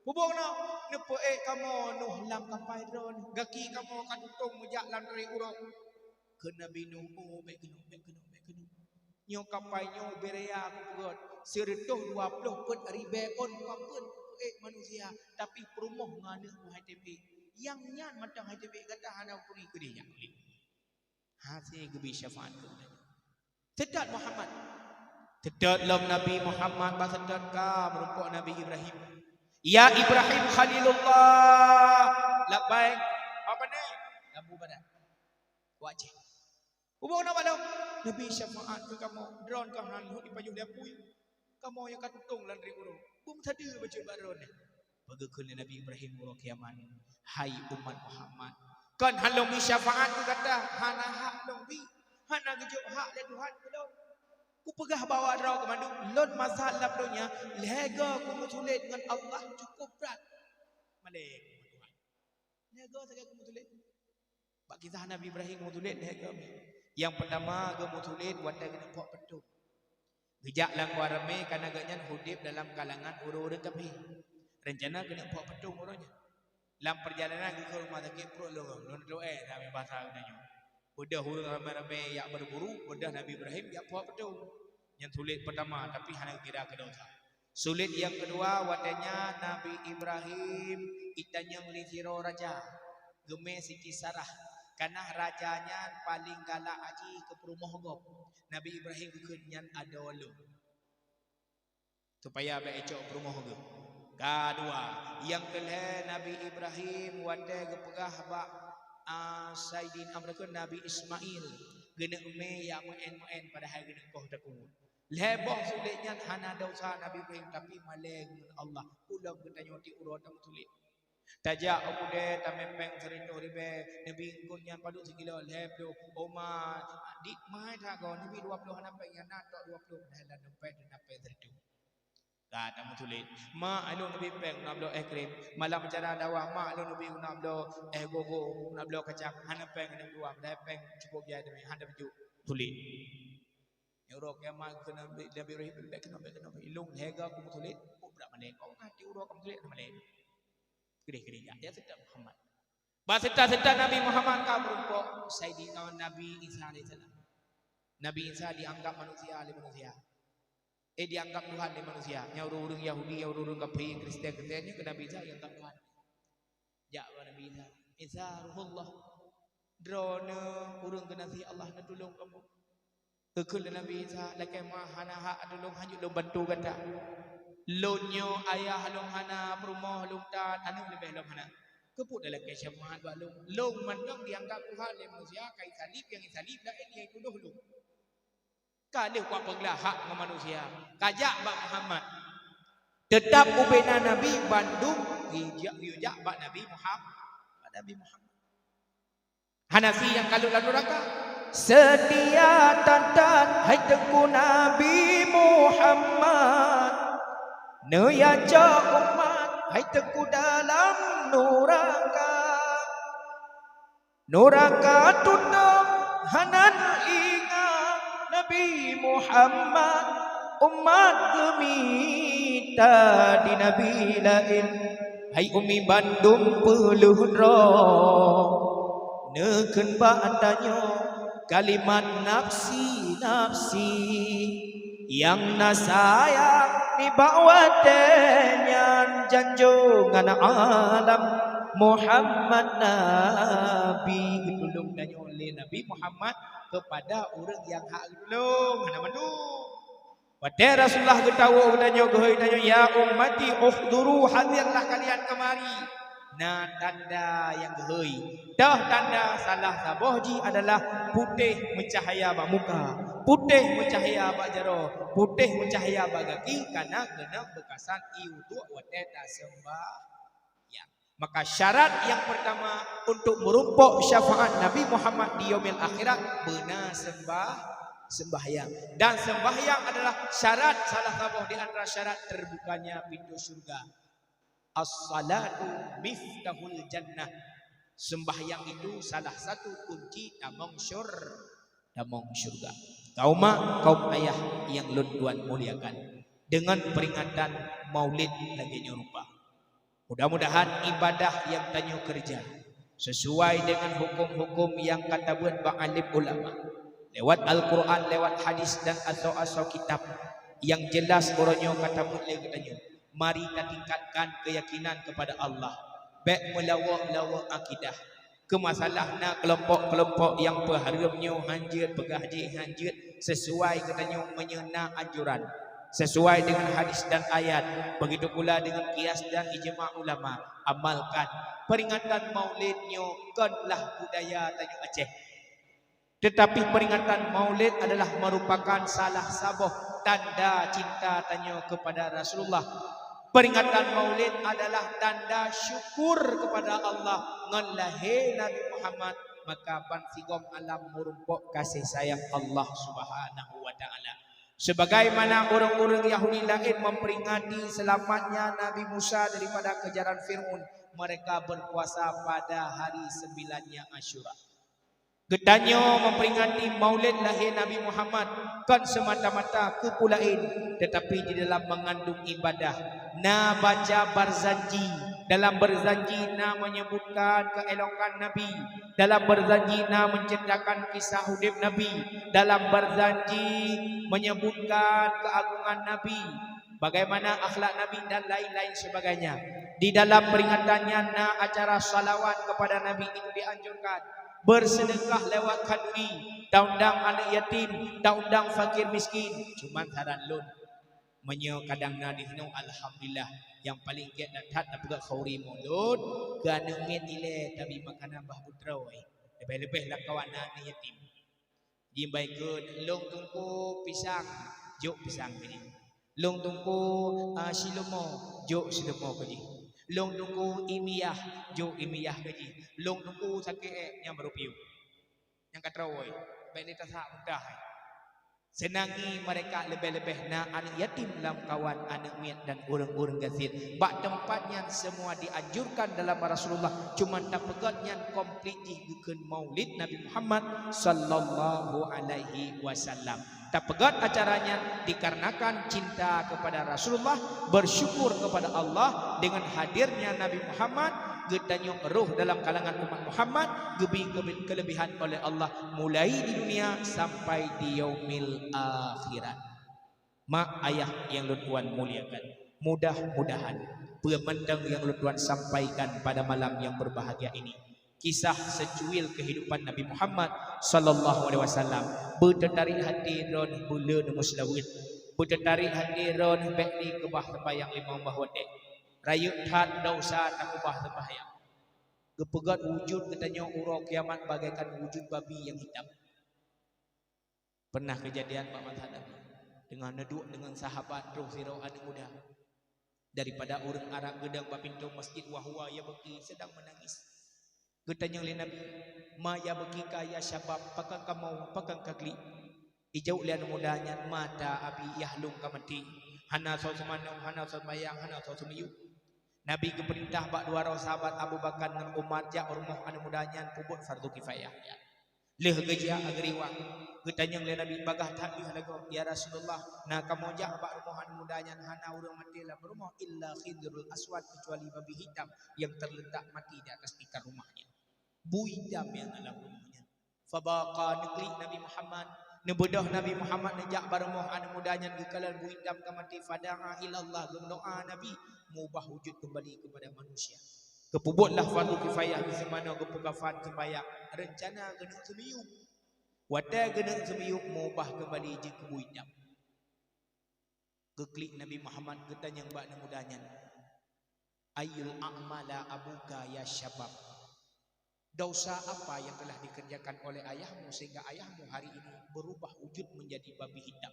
Hubung no, nepo kamu Nuh lam kapai dron. Gaki kamu kan utung mujak lam dari urang. Ke Nabi Nuh, oh baik kena. Nyo kapai nyo berea aku pegot. Seretuh 20 pun ribe on kampun manusia. Tapi perumuh ngana wahai tepi. Yang nyan matang hai tebe kata hana puri ke dia kali. Hati gebi syafaat ke dia. Sedap Muhammad. Sedap lam Nabi Muhammad ba sedap ka merumpuk Nabi Ibrahim. Ya Ibrahim Khalilullah. Labbaik. Apa ni? Lambu badan. Wajib. Hubung nak balau. Nabi syafaat ke kamu. Drone kau nan di payung dia pui. Kamu yang katutung lan ri urang. Bum tadi baca baron. Bagaimana Nabi Ibrahim urang kiamat. Hai umat Muhammad. Kan halong bi syafaat ku kata hana hak long bi. Hana gejuk hak le Tuhan ku long. Ku pegah bawa draw ke mandu. Lon masalah dunia lega ku mutulit dengan Allah cukup berat. Malek Tuhan. Lega saja ku mutulit. Bak kisah Nabi Ibrahim mutulit lega. Yang pertama ge mutulit wanda kena pok petung. Gejak lang warame kana ganyan hudip dalam kalangan urang-urang kafir. Rencana kena pok petung orangnya. Dalam perjalanan ke rumah sakit perut lorong doa sampai bahasa gunanya. Bedah hurung ramai-ramai yang berburu, bedah Nabi Ibrahim yang puak betul. Yang sulit pertama tapi hanya kira ke dosa. Sulit yang kedua wadanya Nabi Ibrahim itanya ngelisiro raja. Geme Siti Sarah. Karena rajanya paling galak aji ke perumah gop. Nabi Ibrahim kenyan ada walu. Supaya becok perumah gop. Kedua, yang kelih Nabi Ibrahim wanda gepegah bak Saidin amrkeun Nabi Ismail geuneuk me ya maen pada hari geuneuk koh takut. Leboh sulitnya hana dosa Nabi Ibrahim tapi maleng Allah ulang bertanya ti urut am tulit. Tajak amude tamempeng serito ribe Nabi ngkunnya padu segilo lebdo oma dik mai tha go Nabi 20 hana pengen nato 20 dalam dompet nape serito. Kata mutulit ma alun nabi peng nablo krim malam cara dakwah ma alun nabi nablo gogo nablo kacang hana peng nak dua dah peng cukup dia demi handa baju tulit euro kema kena nabi Ibrahim kena ilung hega ku mutulit berak malen kau kan euro ku mutulit malen gede dia sedap Muhammad bahasa sedap Nabi Muhammad ka berumpuk Sayyidina Nabi Isa alaihissalam. Nabi Isa dianggap manusia oleh manusia. Dianggap Tuhan di manusia. Yang orang Yahudi, yang orang kafir, Kristen-Kristennya ke Nabi Isa yang tak Tuhan. Jawab Nabi Isa. Isa Ruhullah. Drone orang kena si Allah nak tolong kamu. Kekul Nabi Isa. Laki mahana hak tolong hanyut long bantu kata. Lonyo ayah long hana perumah long tan. Anu lebih long hana. Keput dalam kesyafaat buat long. Long mandang dianggap Tuhan di manusia. Kai salib yang salib lah yang tuduh long. Kali kuat penglah hak manusia. Kajak bak Muhammad. Tetap ubena Nabi Bandung. Hijak bak Nabi Muhammad. Hanafi yang kalau lalu raka. Setia tantan hai tengku Nabi Muhammad. Neyaja umat hai tengku dalam nuraka. Nuraka tutup hanan ingat Nabi Muhammad umat gemita di Nabi lain hai umi Bandung peluh ro neken badanyo kalimat nafsi nafsi yang nasayang ni bawatenyan janjungan alam Muhammad Nabi ditulung dan oleh Nabi Muhammad kepada orang yang hak ulung mana mandu pada Rasulullah getawo danyo gohoi danyo ya ummati uhduru hadirlah kalian kemari nah tanda yang gohoi dah tanda salah sabohji adalah putih mencahaya bak muka putih mencahaya bak jaro putih mencahaya bak kaki karena kena bekasan iutu wadeta sembah maka syarat yang pertama untuk merumpuk syafaat Nabi Muhammad di yaumil akhirat benar sembahyang dan sembahyang adalah syarat salah satu di antara syarat terbukanya pintu surga. As-salatu miftahul jannah. Sembahyang itu salah satu kunci damong surga. Kaum mak, kaum ayah yang Tuhan muliakan dengan peringatan Maulid lagi nyerupa. Mudah-mudahan ibadah yang tanyo kerja sesuai dengan hukum-hukum yang kata buat ba'alim ulama lewat Al-Quran, lewat hadis dan asal-asal kitab yang jelas orangnya kata buat lagi tanyo. Mari kita tingkatkan keyakinan kepada Allah. Baik melawak-lawak akidah. Kemasalahna kelompok-kelompok yang peharamnya hanjir, pegahji hanjir sesuai katanya menyena anjuran. Sesuai dengan hadis dan ayat. Begitu pula dengan kias dan ijma' ulama. Amalkan peringatan maulidnya kanlah budaya Tanjung Aceh. Tetapi peringatan maulid adalah merupakan salah sabuh tanda cinta Tanjung kepada Rasulullah. Peringatan maulid adalah tanda syukur kepada Allah ngalahi Nabi Muhammad. Maka pansigom alam merumpuk kasih sayang Allah Subhanahu wa ta'ala. Sebagaimana orang-orang Yahudi lain memperingati selamatnya Nabi Musa daripada kejaran Fir'aun, mereka berpuasa pada hari 9-nya Asyura. Getanyo memperingati maulid lahir Nabi Muhammad kan semata-mata kepulain, tetapi di dalam mengandung ibadah. Na baca berzanji, dalam berzanji na menyebutkan keelokan Nabi, dalam berzanji na menceritakan kisah hidup Nabi, dalam berzanji menyebutkan keagungan Nabi, bagaimana akhlak Nabi dan lain-lain sebagainya. Di dalam peringatannya na acara salawat kepada Nabi itu dianjurkan. Bersedekah lewat kadri, taundang anak yatim, taundang fakir miskin. Cuman saran lun menyo kadang nadihno alhamdulillah yang paling giat datat dapat khauri mulut gana ngit ile tapi makanan bah putra oi lebih-lebih lah kawan anak yatim dimbaikeun long tungku pisang juk pisang ni long tungku silomo juk silomo kaji long tungku imiyah juk imiyah kaji long tungku sakit yang berupiu yang katra oi baik ni tasak mudah senangi mereka lebih-lebih na anak yatim dalam kawan anak miat dan orang-orang gazir. Bak tempatnya semua dianjurkan dalam Rasulullah. Cuma tak pegatnya komplit bukan maulid Nabi Muhammad sallallahu alaihi wasallam. Tak pegat acaranya dikarenakan cinta kepada Rasulullah, bersyukur kepada Allah dengan hadirnya Nabi Muhammad. Getanyong roh dalam kalangan umat Muhammad gebi kelebihan oleh Allah mulai di dunia sampai di yaumil akhirat. Mak ayah yang Tuhan muliakan, mudah-mudahan pemandang yang Tuhan sampaikan pada malam yang berbahagia ini kisah secuil kehidupan Nabi Muhammad sallallahu alaihi wasallam bertertarik hati ron bulan muslawit bertertarik hati ron bekni kebah sembahyang lima bahwade rayuk tat dosa tak ubah sembahyang. Gepegat wujud katanya urang kiamat bagaikan wujud babi yang hitam. Pernah kejadian Pak Mat Nabi dengan neduk dengan sahabat roh sirau anak muda. Daripada orang Arab gedang bapintu masjid wahwa ya beki sedang menangis. Getanya oleh Nabi, "Ma ya beki kaya syabab pakang kamau pakang kagli." Ijau lian mudanya mata abi yahlung kamati. Hana sosumanau hana somayang hana sosumiyu. Nabi keperintah bak dua orang sahabat Abu Bakar dan Umar ja urmuh anu mudanya puput fardu kifayah. Leh geja agriwa. Getanyang le Nabi bagah hadis lagu ya Rasulullah na kamojak bak rumah mudanya hana urang mati lah berumah illa khidrul aswad kecuali babi hitam yang terletak mati di atas tikar rumahnya. Bu hitam yang dalam rumahnya. Fabaqa nikli Nabi Muhammad nebedah Nabi Muhammad nejak barumah anak mudanya gekalan bu hitam ka mati fada'a ilallah berdoa Nabi mubah wujud kembali kepada manusia. Kepubutlah fardu kifayah di semana kepukafan sembahyang rencana kena semiyuk wadah kena semiyuk mubah kembali je ke bu hitam. Keklik Nabi Muhammad ketanya bak mudanya ayyul a'mala abuka ya syabab. Dosa apa yang telah dikerjakan oleh ayahmu sehingga ayahmu hari ini berubah wujud menjadi babi hitam?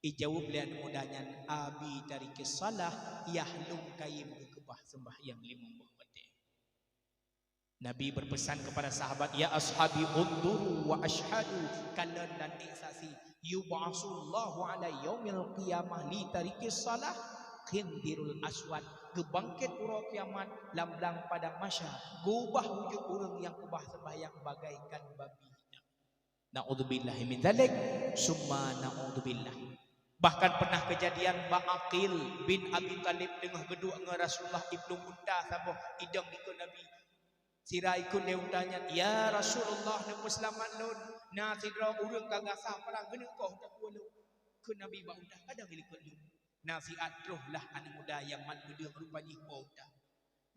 Ijawab lian mudanya abi dari kesalah yahlum kayim kekebah sembahyang lima waktu. Nabi berpesan kepada sahabat, ya ashabi undur wa ashhadu kalian dan saksi yub'asullahu ala yaumil qiyamah li tarikis salah khindirul aswad kebangkit ura kiamat lamblang pada masya gubah wujud orang yang ubah sembahyang bagaikan babi hitam. Na'udzubillahi min dzalik summa na'udzubillah. Bahkan pernah kejadian Ba'aqil bin Abi Talib dengan geduk dengan Rasulullah ibnu Unta saboh idang ikut Nabi sira ikut dia untanya ya Rasulullah na selamat lun na sidra urang kagasah perang geuning kau tak kulo ke Nabi ba unta kadang ikut lu nasihat roh lah anak muda yang mat gede rupanya kau unta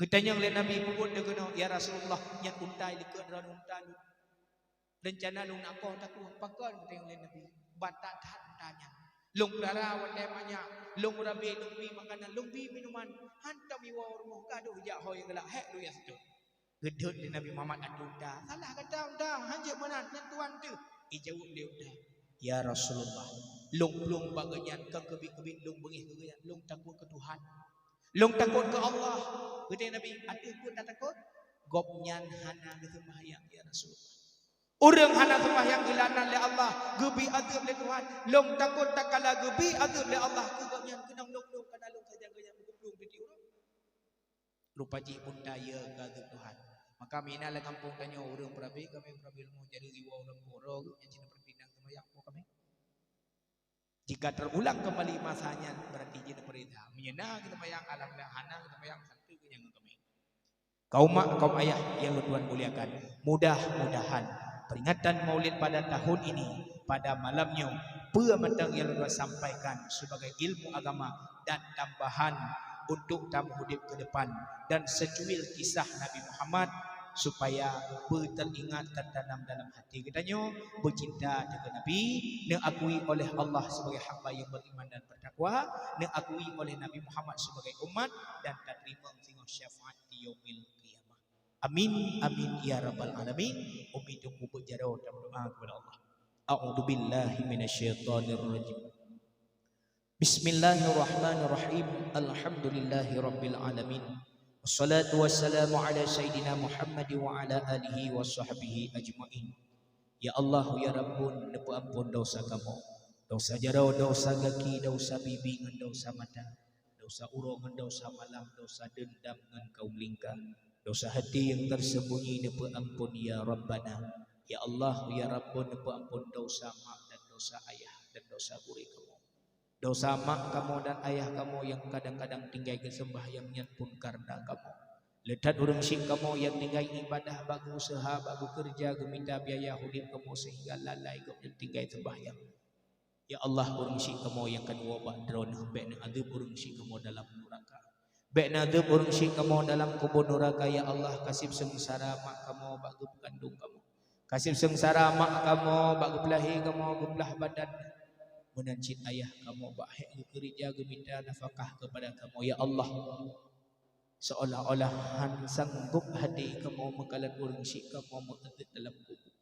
getanyang le Nabi pun deugeuno ya Rasulullah nyat unta ikut ran unta lu rencana lu nak kau tak kulo pakon getanyang le Nabi batak untanya long lara wande banyak long rabi lumbi makanan lumbi minuman hantam iwa rumah gaduh jak hoy gelak hek lu ya setu gedut di Nabi Muhammad adunda salah kata unta hanjak benar tuan tu ijawab dia unta ya Rasulullah long baganyan ke kebik-kebik long bengih keganyan long takut ke Tuhan long takut ke Allah kata Nabi ada pun tak takut gopnyan hana ke sembahyang ya Rasulullah orang hana sembahyang ilanan le Allah gebi azab le Tuhan long takut tak kala gebi azab le Allah gopnyan kenang long kana long saja ganyan long piti orang rupaji unta ya ke Tuhan. Maka mina la kampung tanya orang perabi kami perabi mau jadi riwau lemporo yang cina berpindah sembahyang kami. Jika terulang kembali masanya berarti jadi perintah menyena kita bayang alam hana kita bayang satu yang kami. Kaum mak kaum ayah yang Tuhan muliakan, mudah-mudahan peringatan Maulid pada tahun ini pada malamnya pematang yang Tuhan sampaikan sebagai ilmu agama dan tambahan untuk tamu hidup ke depan dan secuil kisah Nabi Muhammad supaya teringat tertanam dalam hati kitanya bercinta dengan Nabi diakui oleh Allah sebagai hamba yang beriman dan bertakwa diakui oleh Nabi Muhammad sebagai umat dan terima sehingga syafaat di yaumil qiyamah. Amin amin ya rabbal alamin. Umi tunggu berjaro dan berdoa kepada Allah. A'udzubillahi minasyaitonir rajim. Bismillahirrahmanirrahim. Alhamdulillahi rabbil alamin. Wassalatu wassalamu ala sayyidina Muhammad wa ala alihi wa sahbihi ajma'in. Ya Allah ya Rabbun nepu ampun dosa kamu. Dosa jarau, dosa kaki, dosa bibi ngan dosa mata, dosa urang ngan dosa malam, dosa dendam ngan kaum lingkar, dosa hati yang tersembunyi nepu ampun ya Rabbana. Ya Allah ya Rabbun nepu ampun dosa mak dan dosa ayah dan dosa buri kamu. Dosa mak kamu dan ayah kamu yang kadang-kadang tinggal ke sembahyangnya pun karena kamu. Letat orang syik kamu yang tinggal ibadah bagu usaha, bagu kerja, minta biaya hidup kamu sehingga lalai kamu tinggal sembahyang. Ya Allah orang syik kamu yang kedua badron, baik adab orang syik kamu dalam neraka. Baik adab orang syik kamu dalam kubur neraka. Ya Allah kasih sengsara mak kamu bagu kandung kamu. Kasih sengsara mak kamu bagu belahi kamu belah badan. Menancit ayah kamu bahaya kerja minta nafkah kepada kamu ya Allah seolah-olah sanggup hati kamu mengkalat orang syik kamu mengadat dalam kubur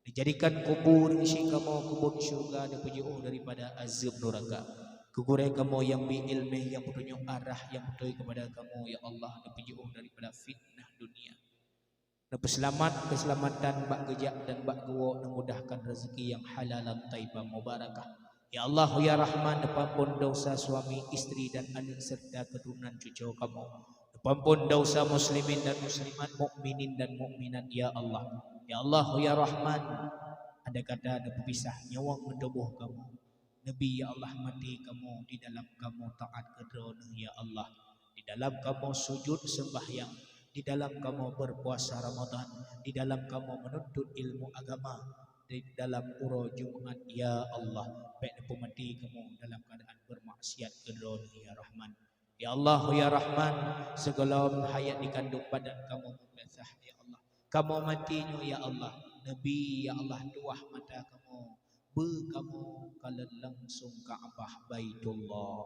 dijadikan kubur syik kamu kubur syurga dan penjauh daripada azab neraka kukurai kamu yang biilmih yang petunjuk arah yang betul kepada kamu ya Allah dan penjauh daripada fitnah dunia dan keselamatan bak gejak dan bak gua dan mudahkan rezeki yang halalan taibah mubarakah. Ya Allah ya Rahman ampun dosa suami istri dan anak serta keturunan cucu kamu. Ampun dosa muslimin dan muslimat, mukminin dan mukminat ya Allah. Ya Allah ya Rahman, ada kata ada pepisah nyawa mendoboh kamu. Nabi ya Allah mati kamu di dalam kamu taat kepada ya Allah. Di dalam kamu sujud sembahyang, di dalam kamu berpuasa Ramadan, di dalam kamu menuntut ilmu agama, di dalam uro Jumat ya Allah. Baik mati kamu dalam keadaan bermaksiat kepada ya Rahman. Ya Allah ya Rahman, segala hayat dikandung badan kamu membasah ya Allah. Kamu matinya ya Allah. Nabi ya Allah tuah mata kamu, kamu kalau langsung Ka'bah Baitullah.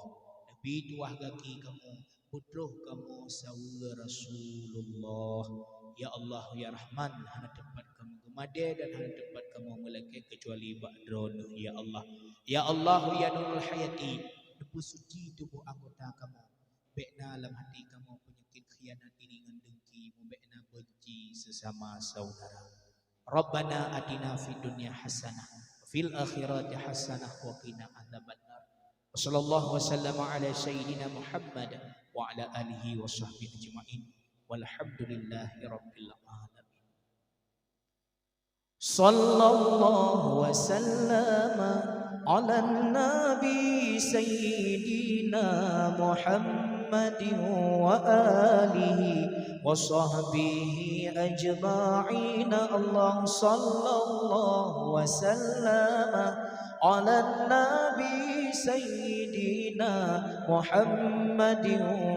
Nabi tuah kaki kamu, putroh kamu sawa Rasulullah. Ya Allah ya Rahman, hana tempat kamu gemade dan hana tempat kamu melekeh kecuali ba'dron ya Allah. Ya Allah ya Nurul Hayati, debu suci tubuh anggota kamu. Bekna dalam hati kamu penyakit khianat iringan dengki, bekna benci sesama saudara. Rabbana atina fid dunya hasanah fil akhirati hasanah wa qina adzabannar. Wassallallahu wasallama ala sayyidina Muhammad wa ala alihi wa sahbihi ajma'in. Walhamdulillahi rabbil alamin. Sallallahu wasallama ala nabi sayyidina Muhammad wa alihi wa sahbihi ajma'in. Allah sallallahu wa sallama ala nabi sayyidina Muhammad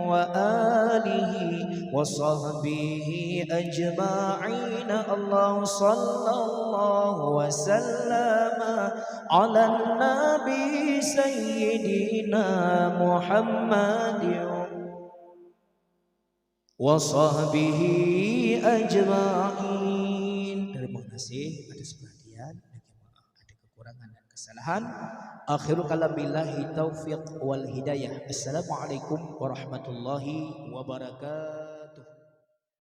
wa alihi wa sahbihi ajma'in. Allah sallallahu wa sallama ala nabi sayyidina Muhammad wa sahbihi ajma'in. Terima kasih atas perhatian. Ada kekurangan dan kesalahan. Akhirul kalam billahi taufiq wal hidayah. Assalamualaikum warahmatullahi wabarakatuh.